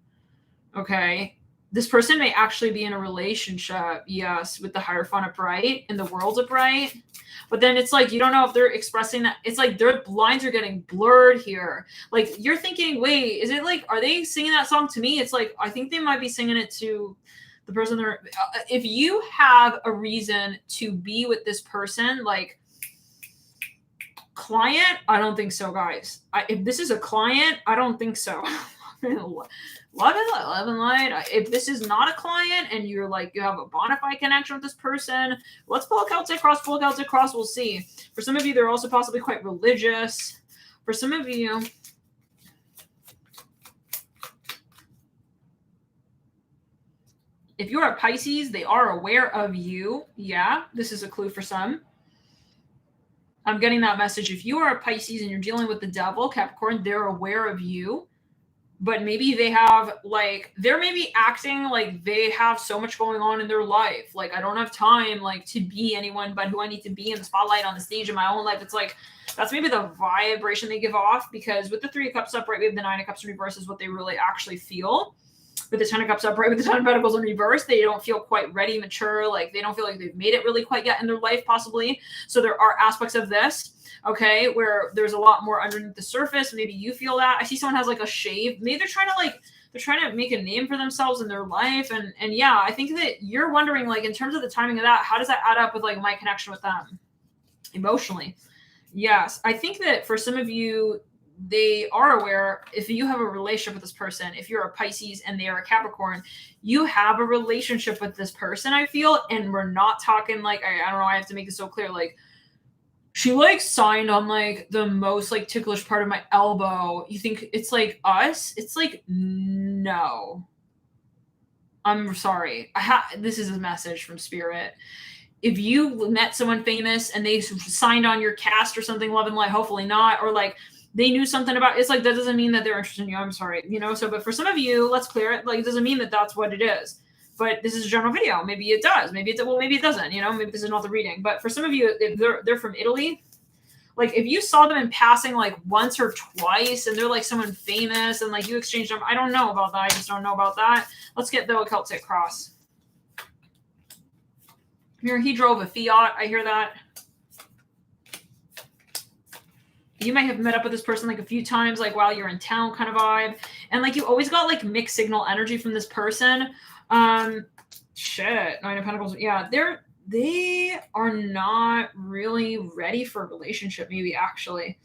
Okay. This person may actually be in a relationship, yes, with the Hierophant upright and the world upright. But then it's like, you don't know if they're expressing that. It's like their lines are getting blurred here. Like you're thinking, wait, is it like, are they singing that song to me? It's like, I think they might be singing it to the person they're, if you have a reason to be with this person, like client, I don't think so, guys. If this is a client, I don't think so. Love and light. If this is not a client and you're like, you have a bona fide connection with this person, let's pull a Celtic cross, we'll see. For some of you, they're also possibly quite religious. For some of you, if you're a Pisces, they are aware of you. Yeah, this is a clue for some. I'm getting that message. If you are a Pisces and you're dealing with the devil, Capricorn, they're aware of you. But maybe they have like, they're maybe acting like they have so much going on in their life. Like, I don't have time like to be anyone but who I need to be in the spotlight on the stage in my own life. It's like, that's maybe the vibration they give off, because with the 3 of Cups upright, we have the 9 of Cups in reverse is what they really actually feel. With the 10 of Cups upright, with the 10 of Pentacles in reverse, they don't feel quite ready, mature. Like they don't feel like they've made it really quite yet in their life, possibly. So there are aspects of this, okay, where there's a lot more underneath the surface. Maybe you feel that. I see someone has like a shave. Maybe they're trying to make a name for themselves in their life. And yeah, I think that you're wondering, like, in terms of the timing of that, how does that add up with like my connection with them emotionally? Yes. I think that for some of you, they are aware. If you have a relationship with this person, if you're a Pisces and they are a Capricorn, you have a relationship with this person, I feel. And we're not talking like, I don't know, I have to make this so clear. Like, She like signed on like the most like ticklish part of my elbow. You think it's like us? It's like no. I'm sorry. This is a message from spirit. If you met someone famous and they signed on your cast or something, love and light, hopefully not, or like they knew something about it's like that doesn't mean that they're interested in you. I'm sorry, so but for some of you, let's clear it. Like it doesn't mean that that's what it is. But this is a general video. Maybe it does. Maybe it's well, maybe it doesn't. Maybe this is not the reading. But for some of you, if they're from Italy, like if you saw them in passing like once or twice and they're like someone famous and like you exchanged them, I don't know about that. I just don't know about that. Let's get the Celtic cross. Here, he drove a Fiat. I hear that. You might have met up with this person like a few times, like while you're in town kind of vibe. And like you always got like mixed signal energy from this person. Shit. Nine of Pentacles. Yeah, they are not really ready for a relationship, maybe actually.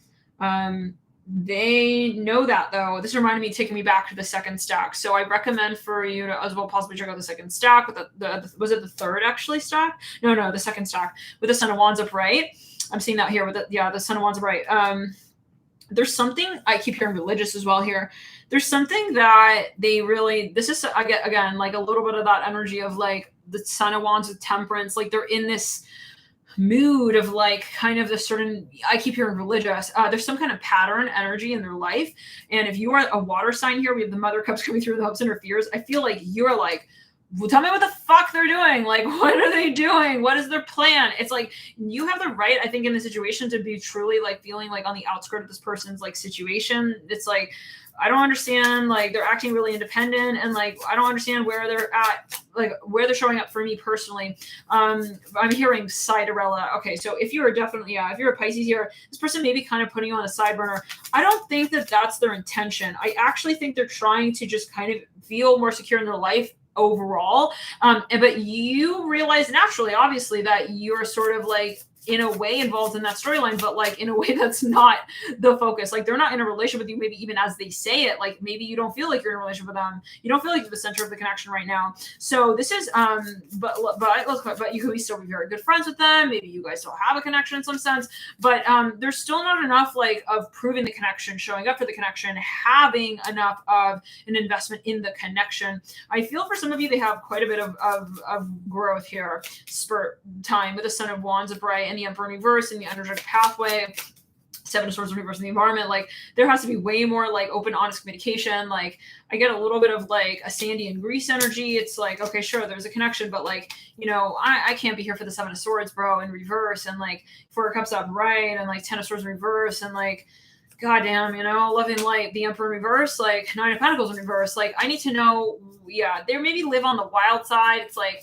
They know that though. This reminded me, taking me back to the second stack. So I recommend for you to as well possibly check out the second stack with the was it the third actually stack? No, the second stack with the Son of Wands upright. I'm seeing that here with the Son of Wands upright. There's something I keep hearing religious as well here. There's something that they really, this is, I get again, like a little bit of that energy of like the Son of Wands with Temperance. Like they're in this mood of like kind of the certain, I keep hearing religious. There's some kind of pattern energy in their life. And if you are a water sign here, we have the Mother Cups coming through the hopes and her fears. I feel like you're like, well, tell me what the fuck they're doing. Like, what are they doing? What is their plan? It's like you have the right, I think, in the situation to be truly like feeling like on the outskirt of this person's like situation. It's like, I don't understand. Like they're acting really independent and like, I don't understand where they're at, like where they're showing up for me personally. I'm hearing Cinderella. Okay. So if you're definitely, if you're a Pisces here, this person may be kind of putting you on a side burner. I don't think that that's their intention. I actually think they're trying to just kind of feel more secure in their life overall. But you realize naturally, obviously, that you're sort of like in a way involved in that storyline, but like in a way that's not the focus. Like they're not in a relationship with you, maybe even as they say it, like maybe you don't feel like you're in a relationship with them. You don't feel like you're the center of the connection right now. So this is, but you could still be very good friends with them. Maybe you guys still have a connection in some sense, but there's still not enough like of proving the connection, showing up for the connection, having enough of an investment in the connection. I feel for some of you, they have quite a bit of growth here, spurt time with the Son of Wands upright and the Emperor in reverse and the energetic pathway, Seven of Swords in reverse in the environment. Like there has to be way more like open, honest communication. Like I get a little bit of like a Sandy and Grease energy. It's like, okay, sure, there's a connection, but like, I can't be here for the Seven of Swords, bro, in reverse, and like Four of Cups upright, and like Ten of Swords in reverse, and like, goddamn, love and light, the Emperor in reverse, like Nine of Pentacles in reverse. Like I need to know, they maybe live on the wild side. It's like,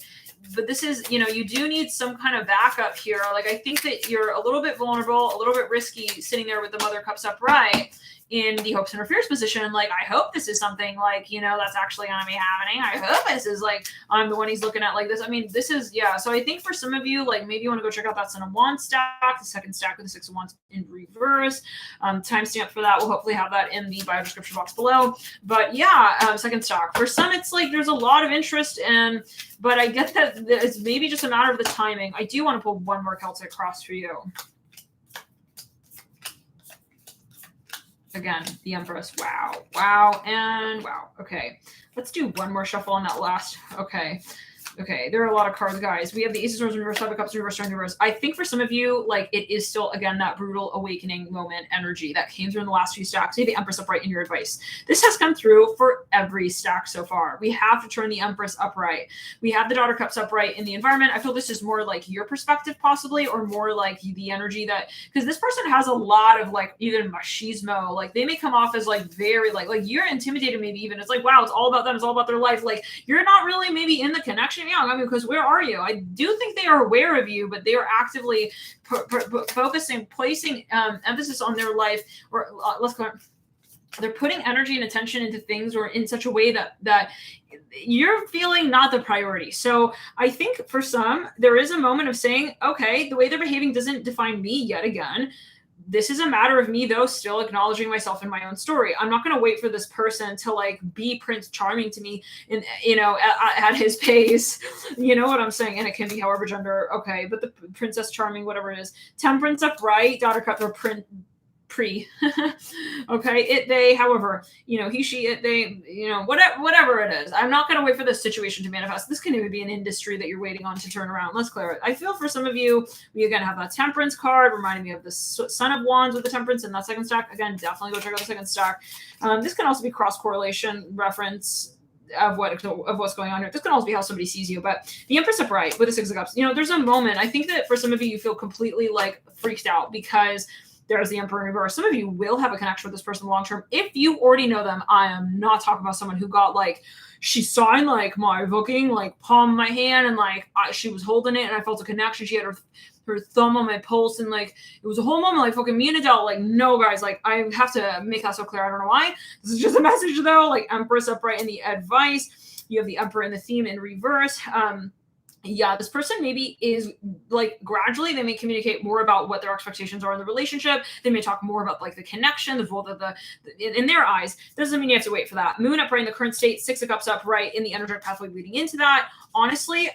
but this is, you do need some kind of backup here. Like, I think that you're a little bit vulnerable, a little bit risky sitting there with the Mother Cups upright in the hopes and her fears position. Like, I hope this is something like, that's actually going to be happening. I hope this is like, I'm the one he's looking at like this. I mean, this is, So I think for some of you, like maybe you want to go check out that Son of Wands stack, the second stack with the Six of Wands in reverse. Timestamp for that. We'll hopefully have that in the bio description box below. But second stack. For some, it's like there's a lot of interest but I get that it's maybe just a matter of the timing. I do want to pull one more Celtic cross for you. Again, the Empress. Wow, and wow. Okay, let's do one more shuffle on that last. Okay, there are a lot of cards, guys. We have the Ace of Swords in reverse, Five of Cups in reverse, Strength in reverse. I think for some of you, like it is still, again, that brutal awakening moment energy that came through in the last few stacks. You have the Empress upright in your advice. This has come through for every stack so far. We have to turn the Empress upright. We have the Daughter Cups upright in the environment. I feel this is more like your perspective possibly, or more like the energy that, because this person has a lot of like either machismo, like they may come off as like very like you're intimidated maybe even. It's like, wow, it's all about them. It's all about their life. Like you're not really maybe in the connection. Yeah, I mean, because where are you? I do think they are aware of you, but they are actively focusing, placing emphasis on their life, or they're putting energy and attention into things or in such a way that you're feeling not the priority. So I think for some, there is a moment of saying, okay, the way they're behaving doesn't define me yet again. This is a matter of me, though, still acknowledging myself in my own story. I'm not going to wait for this person to like be Prince Charming to me, in at his pace. You know what I'm saying? And it can be however gender. Okay, but the Princess Charming, whatever it is, Temperance upright, Daughter Cup, or pre. Okay, it, they, however, he, she, it, they, whatever it is. I'm not going to wait for this situation to manifest. This can even be an industry that you're waiting on to turn around. Let's clear it. I feel for some of you, we again have that Temperance card reminding me of the Son of Wands with the Temperance in that second stack. Again, definitely go check out the second stack. This can also be cross correlation reference of what's going on here. This can also be how somebody sees you. But the Empress upright with the Six of Cups, there's a moment. I think that for some of you, you feel completely like freaked out because there's the Emperor in reverse. Some of you will have a connection with this person long term. If you already know them, I am not talking about someone who got like, she signed like my booking, like palm of my hand, and like she was holding it, and I felt a connection. She had her thumb on my pulse, and like it was a whole moment, like fucking me and Adele. Like, no, guys, like I have to make that so clear. I don't know why. This is just a message though. Like Empress upright in the advice. You have the Emperor in the theme in reverse. Yeah, this person maybe is like gradually they may communicate more about what their expectations are in the relationship. They may talk more about like the connection, the in their eyes. Doesn't mean you have to wait for that. Moon upright in the current state, Six of Cups upright in the energetic pathway leading into that. Honestly,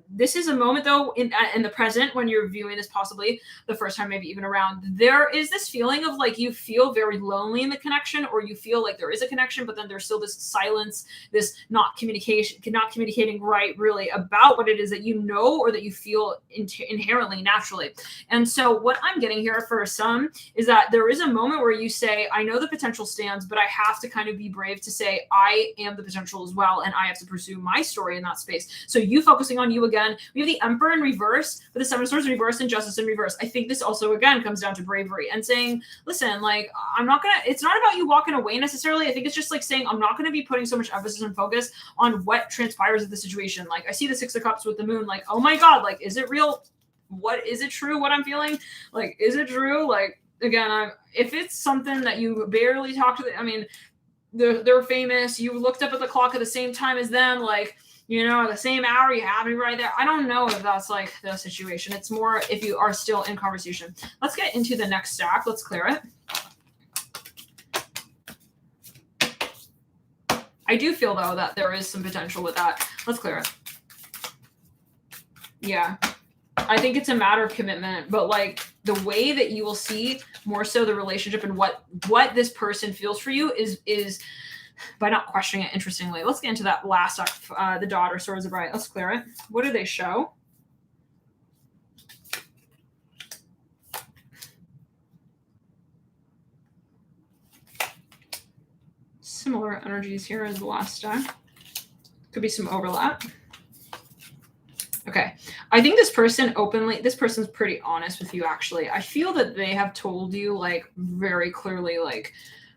this is a moment though in the present when you're viewing this possibly the first time, maybe even around. There is this feeling of like you feel very lonely in the connection, or you feel like there is a connection, but then there's still this silence, this not communicating right really about what it is that you know or that you feel inherently naturally. And so what I'm getting here for some is that there is a moment where you say, I know the potential stands, but I have to kind of be brave to say I am the potential as well, and I have to pursue my story in that space. So you focusing on you again. We have the Emperor in reverse, but the Seven of Swords in reverse and Justice in reverse. I think this also again comes down to bravery and saying, listen, like it's not about you walking away necessarily. I think it's just like saying, I'm not going to be putting so much emphasis and focus on what transpires in the situation. Like I see the Six of Cups with the Moon, like, oh my God, like, is it real? What is it true? What I'm feeling? Like, is it true? Like, again, if it's something that you barely talk to, they're famous. You looked up at the clock at the same time as them, like, the same hour, you have me right there. I don't know if that's like the situation. It's more if you are still in conversation. Let's get into the next stack. Let's clear it. I do feel though that there is some potential with that. Let's clear it. Yeah. I think it's a matter of commitment, but like the way that you will see more so the relationship and what this person feels for you is by not questioning it. Interestingly, let's get into that last the Daughter, Swords upright. Let's clear it. What do they show? Similar energies here as the last stack. Could be some overlap. Okay. I think this person's pretty honest with you, actually. I feel that they have told you like very clearly, like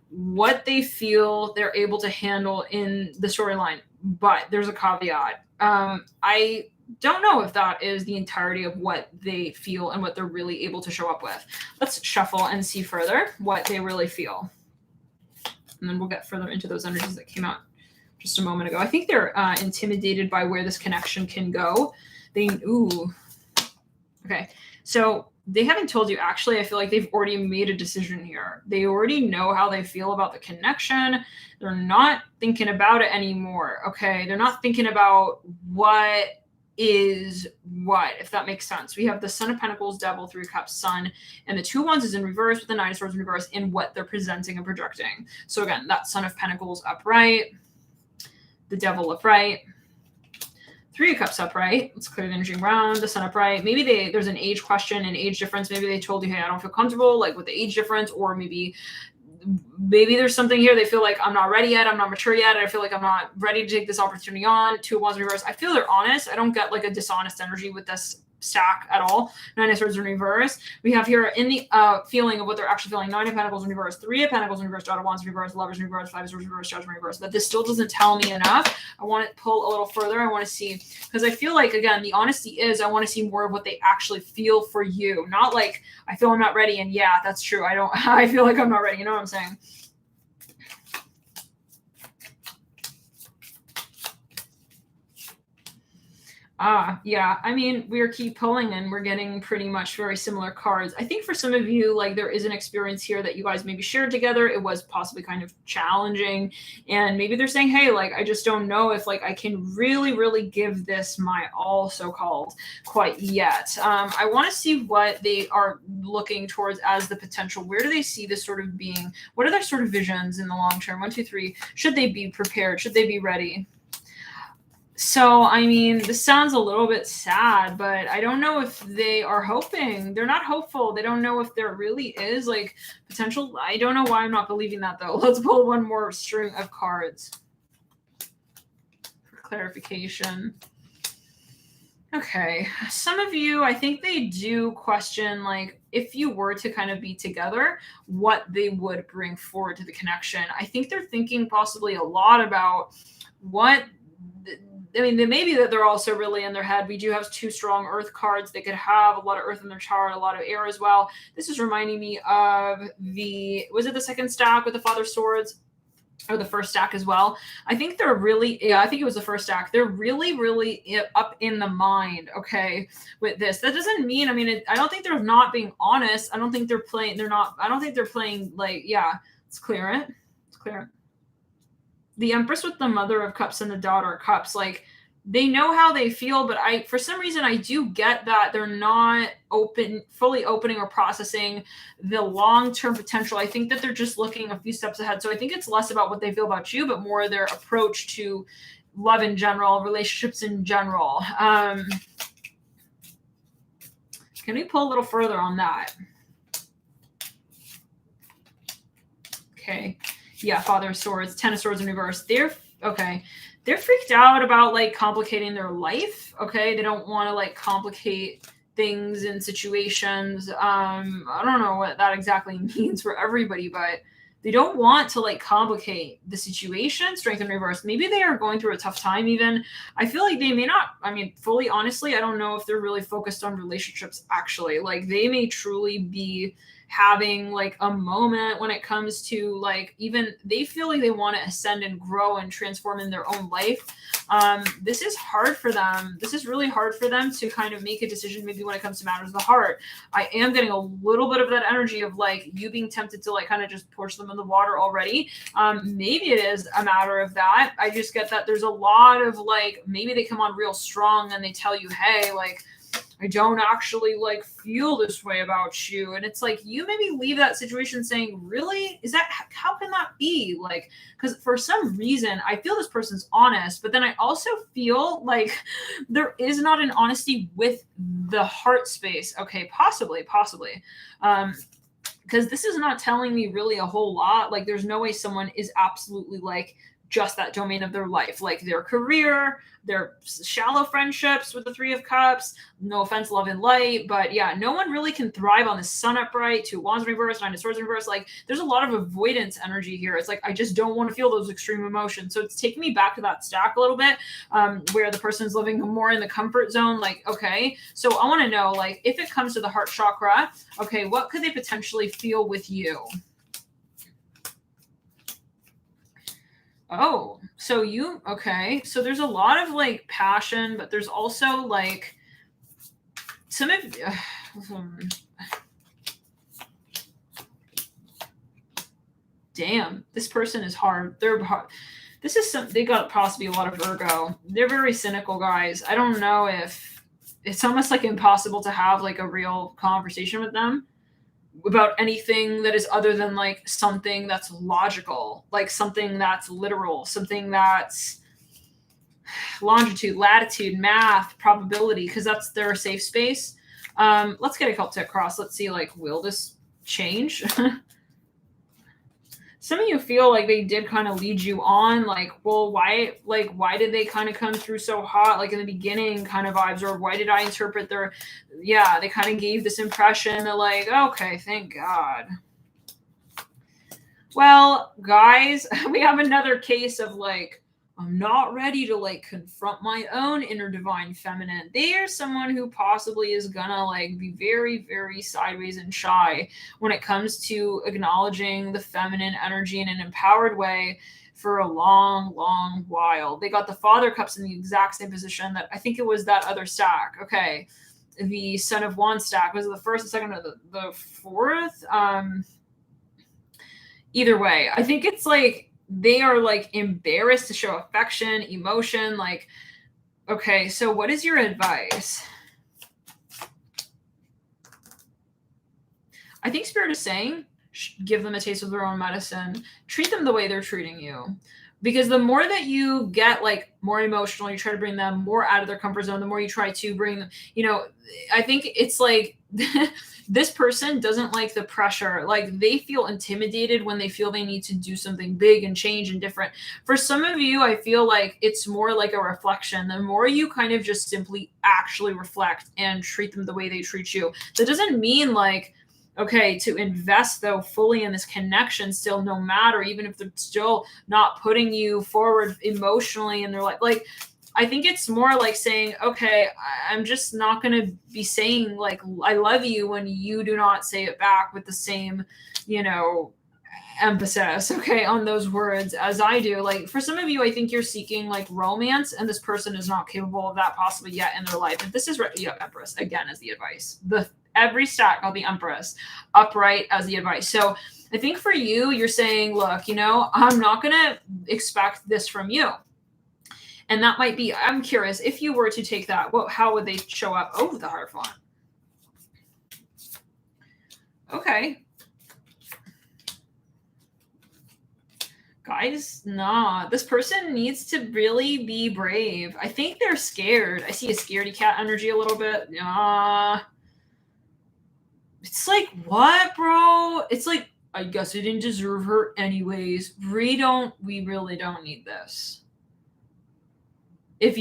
what they feel they're able to handle in the storyline, but there's a caveat. I don't know if that is the entirety of what they feel and what they're really able to show up with. Let's shuffle and see further what they really feel. And then we'll get further into those energies that came out just a moment ago. I think they're intimidated by where this connection can go. Okay. So they haven't told you, actually. I feel like they've already made a decision here. They already know how they feel about the connection. They're not thinking about it anymore. Okay. They're not thinking about what is what, if that makes sense. We have the Son of Pentacles, Devil, Three of Cups, Sun, and the Two of Wands is in reverse with the Nine of Swords in reverse in what they're presenting and projecting. So again, that Son of Pentacles upright, the Devil upright, Three of Cups upright. Let's clear the energy around the Sun upright. Maybe there's an age question, an age difference. Maybe they told you, hey, I don't feel comfortable like with the age difference, or maybe there's something here. They feel like I'm not ready yet. I'm not mature yet. I feel like I'm not ready to take this opportunity on. Two of Wands in reverse. I feel they're honest. I don't get like a dishonest energy with this stack at all. Nine of Swords in reverse. We have here in the feeling of what they're actually feeling. Nine of Pentacles in reverse, Three of Pentacles in reverse, Daughter of Wands in reverse, Lovers in reverse, Five of Swords in reverse, Judgment in reverse. But this still doesn't tell me enough. I want to pull a little further. I want to see, because I feel like, again, the honesty is I want to see more of what they actually feel for you. Not like I feel I'm not ready, and yeah, that's true. I feel like I'm not ready. You know what I'm saying? Yeah. I mean, we're keep pulling and we're getting pretty much very similar cards. I think for some of you, like there is an experience here that you guys maybe shared together. It was possibly kind of challenging. And maybe they're saying, hey, like I just don't know if like I can really, really give this my all, so called, quite yet. I want to see what they are looking towards as the potential. Where do they see this sort of being? What are their sort of visions in the long term? 1, 2, 3. Should they be prepared? Should they be ready? So, I mean, this sounds a little bit sad, but I don't know if they are hoping. They're not hopeful. They don't know if there really is like potential. I don't know why I'm not believing that though. Let's pull one more string of cards for clarification. Okay. Some of you, I think they do question, like, if you were to kind of be together, what they would bring forward to the connection. I think they're thinking possibly a lot about what. I mean, maybe that they're also really in their head. We do have 2 strong earth cards. They could have a lot of earth in their chart, a lot of air as well. This is reminding me of was it the second stack with the Father Swords? Or the first stack as well. I think they're really, yeah, I think it was the first stack. They're really, really up in the mind, okay, with this. That doesn't mean, I mean, I don't think they're not being honest. I don't think they're playing, I don't think they're playing like, yeah, let's clear it. Let's clear it. The Empress with the Mother of Cups and the Daughter of Cups, like, they know how they feel, but for some reason I do get that they're not fully opening or processing the long-term potential. I think that they're just looking a few steps ahead. So I think it's less about what they feel about you, but more their approach to love in general, relationships in general. Can we pull a little further on that? Okay. Yeah, Father of Swords, Ten of Swords in reverse. They're freaked out about like complicating their life. Okay. They don't want to like complicate things and situations. I don't know what that exactly means for everybody, but they don't want to like complicate the situation. Strength in reverse. Maybe they are going through a tough time even. I feel like they may not, I mean, fully honestly, I don't know if they're really focused on relationships actually. Like they may truly be having like a moment when it comes to like, even they feel like they want to ascend and grow and transform in their own life. This is hard for them. This is really hard for them to kind of make a decision maybe when it comes to matters of the heart. I am getting a little bit of that energy of like you being tempted to like kind of just push them in the water already. Maybe it is a matter of that. I just get that there's a lot of like, maybe they come on real strong and they tell you, hey, like, I don't actually like feel this way about you. And it's like, you maybe leave that situation saying, really? How can that be? Like, because for some reason I feel this person's honest, but then I also feel like there is not an honesty with the heart space. Okay, possibly. Because this is not telling me really a whole lot. Like, there's no way someone is absolutely like just that domain of their life, like their career, their shallow friendships with the Three of Cups. No offense, love and light, but yeah, no one really can thrive on the Sun upright, 2 Wands in reverse, 9 of Swords in reverse. Like, there's a lot of avoidance energy here. It's like I just don't want to feel those extreme emotions. So it's taking me back to that stack a little bit, where the person's living more in the comfort zone. Like, okay, so I want to know, like, if it comes to the heart chakra, okay, what could they potentially feel with you? Oh, so okay. So there's a lot of like passion, but there's also like some of, damn, this person is hard. They're hard. They got possibly a lot of Virgo. They're very cynical guys. I don't know if it's almost like impossible to have like a real conversation with them about anything that is other than like something that's logical, like something that's literal, something that's longitude, latitude, math, probability, because that's their safe space. Let's get a Celtic cross. Let's see, like, will this change? Some of you feel like they did kind of lead you on, like, well, why did they kind of come through so hot, like in the beginning kind of vibes, or why did I interpret they kind of gave this impression that like, okay, thank God. Well, guys, we have another case of like, I'm not ready to like confront my own inner divine feminine. They are someone who possibly is gonna like be very, very sideways and shy when it comes to acknowledging the feminine energy in an empowered way. for a long, long while. They got the Father Cups in the exact same position that I think it was that other stack. Okay. The Son of Wands stack. Was it the first, the second, or the fourth? Either way, I think it's like they are like embarrassed to show affection, emotion. Like, okay, so what is your advice? I think Spirit is saying, give them a taste of their own medicine. Treat them the way they're treating you. Because the more that you get like more emotional, you try to bring them more out of their comfort zone, the more you try to bring them, I think it's like this person doesn't like the pressure. Like they feel intimidated when they feel they need to do something big and change and different. For some of you, I feel like it's more like a reflection. The more you kind of just simply actually reflect and treat them the way they treat you. That doesn't mean like, okay, to invest though fully in this connection still, no matter, even if they're still not putting you forward emotionally and they're like, I think it's more like saying, okay, I'm just not going to be saying like, I love you when you do not say it back with the same, emphasis, okay, on those words as I do. Like for some of you, I think you're seeking like romance and this person is not capable of that possibly yet in their life. And this is, Empress again as the advice. Every stack got the Empress upright as the advice. So I think for you, you're saying, look, I'm not going to expect this from you. And that might be, I'm curious, if you were to take that, how would they show up? Oh, the Hierophant. Okay. Guys, nah. This person needs to really be brave. I think they're scared. I see a scaredy cat energy a little bit. It's like, what, bro? It's like, I guess I didn't deserve her anyways. We really don't need this. If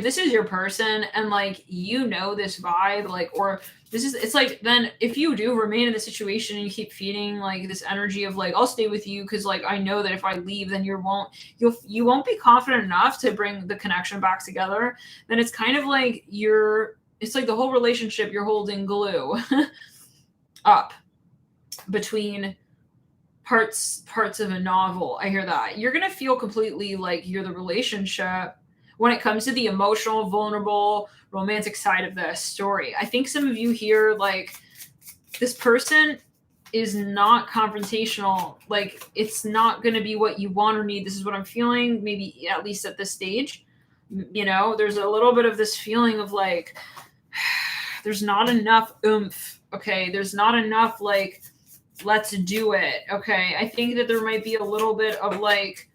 this is your person and like, this vibe, like, or it's like, then if you do remain in the situation and you keep feeding like this energy of like, I'll stay with you because like, I know that if I leave, then you won't be confident enough to bring the connection back together. Then it's kind of like it's like the whole relationship, you're holding glue up between parts of a novel. I hear that. You're going to feel completely like you're the relationship when it comes to the emotional, vulnerable, romantic side of the story. I think some of you here, like, this person is not confrontational. Like, it's not going to be what you want or need. This is what I'm feeling, maybe at least at this stage. There's a little bit of this feeling of like, there's not enough oomph. Okay, there's not enough like, let's do it. Okay, I think that there might be a little bit of like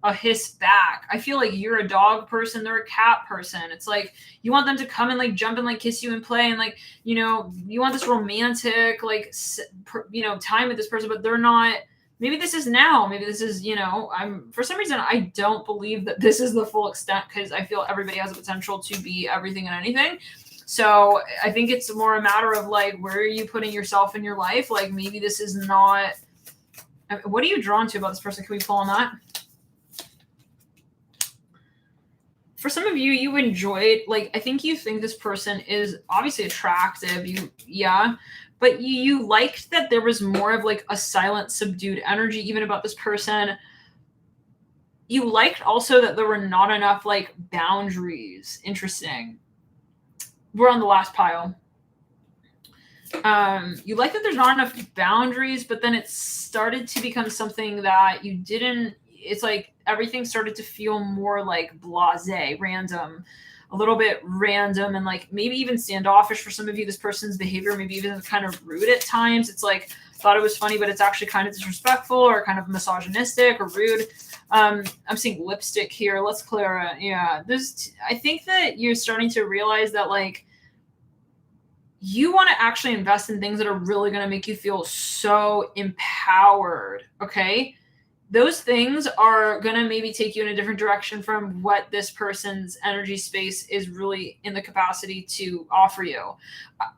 a hiss back. I feel like you're a dog person, they're a cat person. It's like you want them to come and like jump and like kiss you and play and like, you want this romantic like, time with this person, but they're not. Maybe this is now. Maybe this is, for some reason, I don't believe that this is the full extent because I feel everybody has a potential to be everything and anything. So I think it's more a matter of like, where are you putting yourself in your life? Like maybe this is not, what are you drawn to about this person? Can we pull on that? For some of you, you enjoyed, like, I think you think this person is obviously attractive. But you liked that there was more of like a silent, subdued energy even about this person. You liked also that there were not enough like boundaries. Interesting. We're on the last pile. You like that there's not enough boundaries, but then it started to become something that you didn't. It's like everything started to feel more like blasé, random, a little bit random, and like maybe even standoffish for some of you. This person's behavior, maybe even kind of rude at times. It's like, thought it was funny, but it's actually kind of disrespectful or kind of misogynistic or rude. I'm seeing lipstick here. Let's clear it. Yeah. I think that you're starting to realize that like, you want to actually invest in things that are really going to make you feel so empowered. Okay. Those things are going to maybe take you in a different direction from what this person's energy space is really in the capacity to offer you.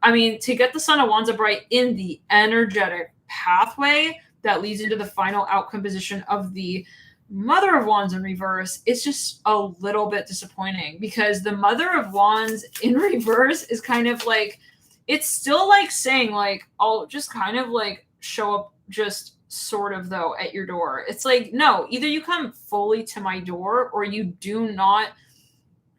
I mean, to get the Son of Wands upright in the energetic pathway that leads into the final outcome position of the Mother of Wands in reverse, it's just a little bit disappointing because the Mother of Wands in reverse is kind of like, it's still like saying like, I'll just kind of like show up just sort of though at your door. It's like, no, either you come fully to my door or you do not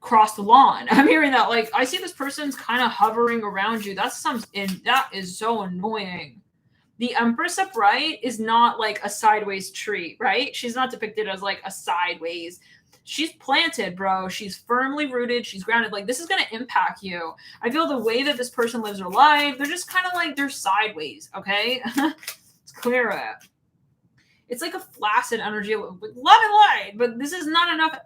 cross the lawn. I'm hearing that. Like, I see this person's kind of hovering around you. That is so annoying. The Empress upright is not like a sideways tree, right? She's not depicted as like a sideways. She's planted, bro. She's firmly rooted. She's grounded. Like, this is going to impact you. I feel the way that this person lives their life, they're just kind of like, they're sideways, okay? Let's clear it. It's like a flaccid energy with love and light, but this is not enough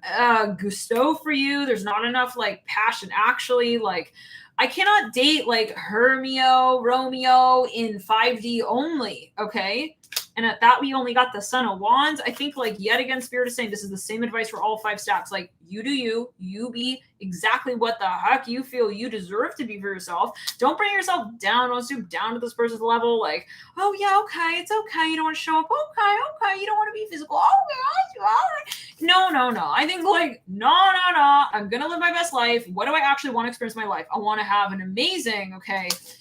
gusto for you. There's not enough like passion. Actually, like, I cannot date like Romeo in 5D only, okay? And at that, we only got the Son of Wands. I think, like, yet again, Spirit is saying this is the same advice for all 5 stacks. Like, you do you. You be exactly what the heck you feel you deserve to be for yourself. Don't bring yourself down. Don't stoop down to this person's level. Like, oh, yeah, okay, it's okay. You don't want to show up. Okay. You don't want to be physical. Okay, all right. No. I think, like, no. I'm going to live my best life. What do I actually want to experience in my life? I want to have an amazing,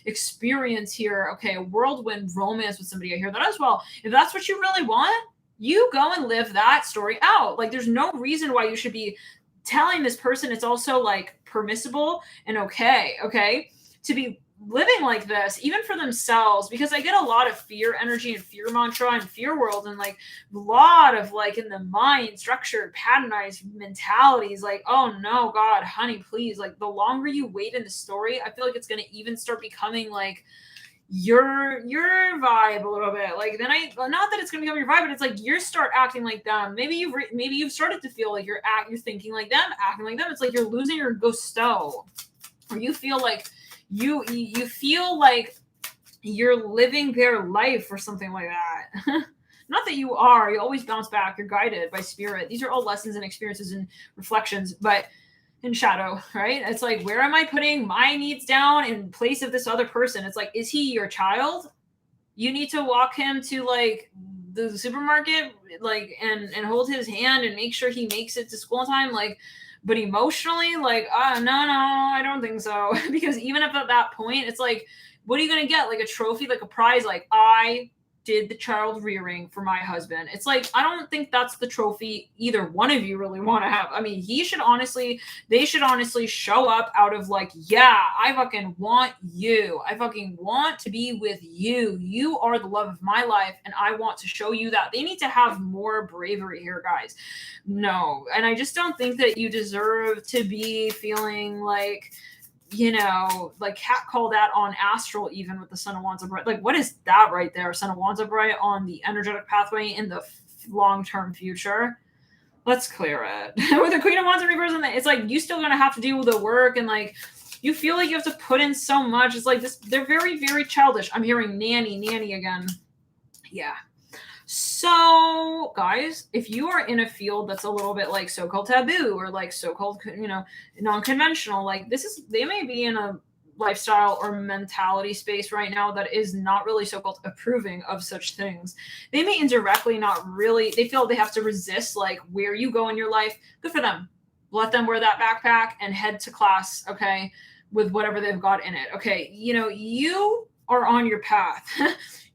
experience here. Okay, a whirlwind romance with somebody. I hear that as well. If that's what you really want, you go and live that story out. Like, there's no reason why you should be telling this person it's also like permissible and okay, to be living like this, even for themselves, because I get a lot of fear energy and fear mantra and fear world, and like a lot of like in the mind structured patternized mentalities, like, oh no, God, honey, please. Like, the longer you wait in the story, I feel like it's going to even start becoming like your vibe a little bit. Like, then not that it's gonna become your vibe, but it's like you start acting like them. Maybe you've started to feel like you're thinking like them, acting like them. It's like you're losing your gusto, or you feel like you feel like you're living their life or something like that. Not that you are. You always bounce back. You're guided by spirit. These are all lessons and experiences and reflections, but in shadow, right? It's like, where am I putting my needs down in place of this other person? It's like, is he your child? You need to walk him to like the supermarket, like, and hold his hand and make sure he makes it to school in time. Like, but emotionally, like, no, I don't think so. Because even if at that point, it's like, what are you going to get? Like a trophy, like a prize, like, I did the child rearing for my husband. It's like, I don't think that's the trophy either one of you really want to have. I mean, they should honestly show up out of like, yeah, I fucking want you. I fucking want to be with you. You are the love of my life, and I want to show you that. They need to have more bravery here, guys. No. And I just don't think that you deserve to be feeling like, like Kat called that on astral, even with the Son of Wands upright. Like, what is that right there? Son of Wands upright on the energetic pathway in the long-term future. Let's clear it. With the Queen of Wands reverse, it's like you still gonna have to do the work, and like you feel like you have to put in so much. It's like this. They're very, very childish. I'm hearing nanny again. Yeah. So, guys, if you are in a field that's a little bit like so-called taboo or like so-called, non-conventional, like they may be in a lifestyle or mentality space right now that is not really so-called approving of such things. They may indirectly not really, they feel they have to resist like where you go in your life. Good for them. Let them wear that backpack and head to class, okay, with whatever they've got in it. Okay, you are on your path.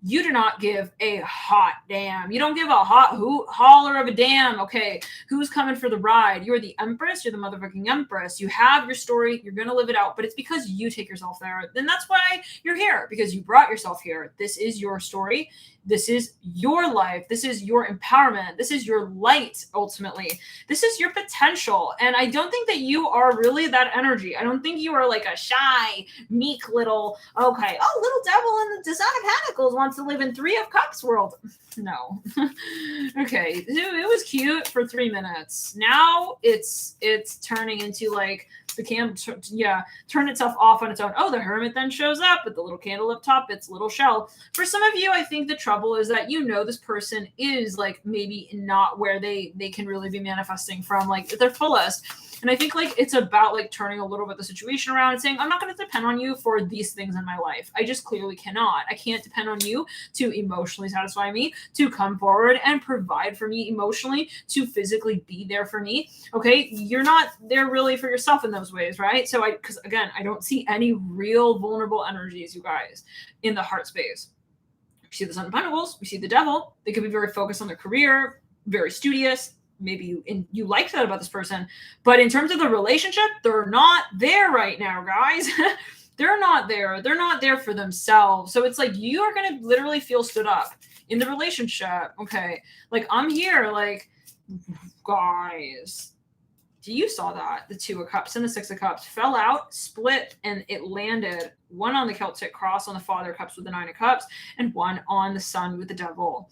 You do not give a hot damn. You don't give a holler of a damn. Okay, who's coming for the ride? You're the Empress. You're the motherfucking Empress. You have your story. You're going to live it out, but it's because you take yourself there. Then that's why you're here, because you brought yourself here. This is your story. This is your life. This is your empowerment. This is your light, ultimately. This is your potential. And I don't think that you are really that energy. I don't think you are like a shy, meek little, little devil in the Design of Pentacles wants to live in 3 of Cups world. No. Okay. It was cute for 3 minutes. Now it's turning into like the candle, turn itself off on its own. Oh, the Hermit then shows up with the little candle up top, its little shell. For some of you, I think the trouble is that this person is like maybe not where they can really be manifesting from, like their fullest. And I think like it's about like turning a little bit the situation around and saying, I'm not going to depend on you for these things in my life. I just clearly cannot. I can't depend on you to emotionally satisfy me, to come forward and provide for me emotionally, to physically be there for me. Okay. You're not there really for yourself in those ways, right? So because again, I don't see any real vulnerable energies, you guys, in the heart space. see the Son of Pentacles, we see the Devil. They could be very focused on their career, very studious. Maybe you like that about this person. But in terms of the relationship, they're not there right now, guys. They're not there. They're not there for themselves. So it's like you are going to literally feel stood up in the relationship. Okay. Like, I'm here, like, guys. You saw that the 2 of Cups and the 6 of Cups fell out, split, and it landed one on the Celtic cross on the Father of Cups with the 9 of Cups, and one on the Sun with the Devil.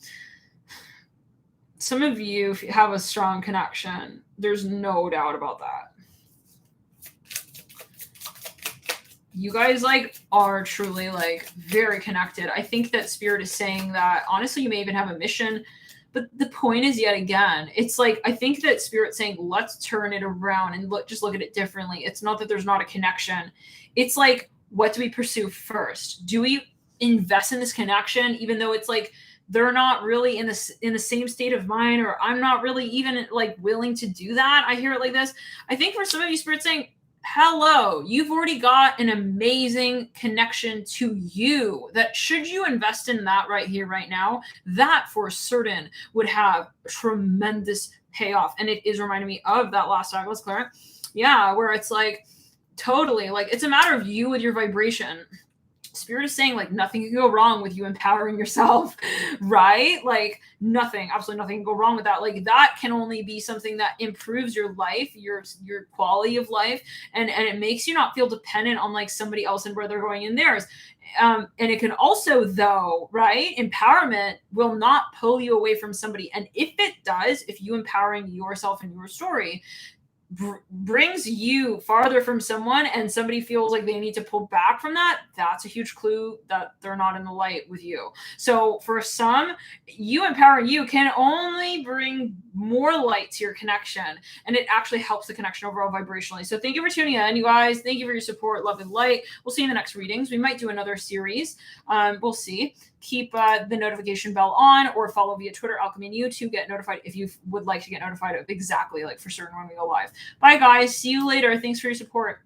Some of you have a strong connection. There's no doubt about that. You guys like are truly like very connected. I think that Spirit is saying that honestly, you may even have a mission. But the point is, yet again, it's like, I think that Spirit's saying, let's turn it around and just look at it differently. It's not that there's not a connection. It's like, what do we pursue first? Do we invest in this connection, even though it's like, they're not really in the same state of mind, or I'm not really even like willing to do that? I hear it like this. I think for some of you, Spirit's saying, hello, you've already got an amazing connection to you that should you invest in that right here, right now, that for certain would have tremendous payoff. And it is reminding me of that last time. Let's clear it. Yeah, where it's like totally like it's a matter of you with your vibration. Spirit is saying like nothing can go wrong with you empowering yourself, right? Like nothing, absolutely nothing can go wrong with that. Like that can only be something that improves your life, your quality of life, and it makes you not feel dependent on like somebody else and where they're going in theirs. And it can also, though, right? Empowerment will not pull you away from somebody. And if it does, if you empowering yourself and your story brings you farther from someone and somebody feels like they need to pull back from that, that's a huge clue that they're not in the light with you. So for some, you empowering you can only bring more light to your connection, and it actually helps the connection overall vibrationally. So thank you for tuning in, you guys. Thank you for your support, love, and light. We'll see you in the next readings. We might do another series. We'll see. Keep the notification bell on, or follow via Twitter, Alchemy and You, to get notified if you would like to get notified of exactly like for certain when we go live. Bye guys. See you later. Thanks for your support.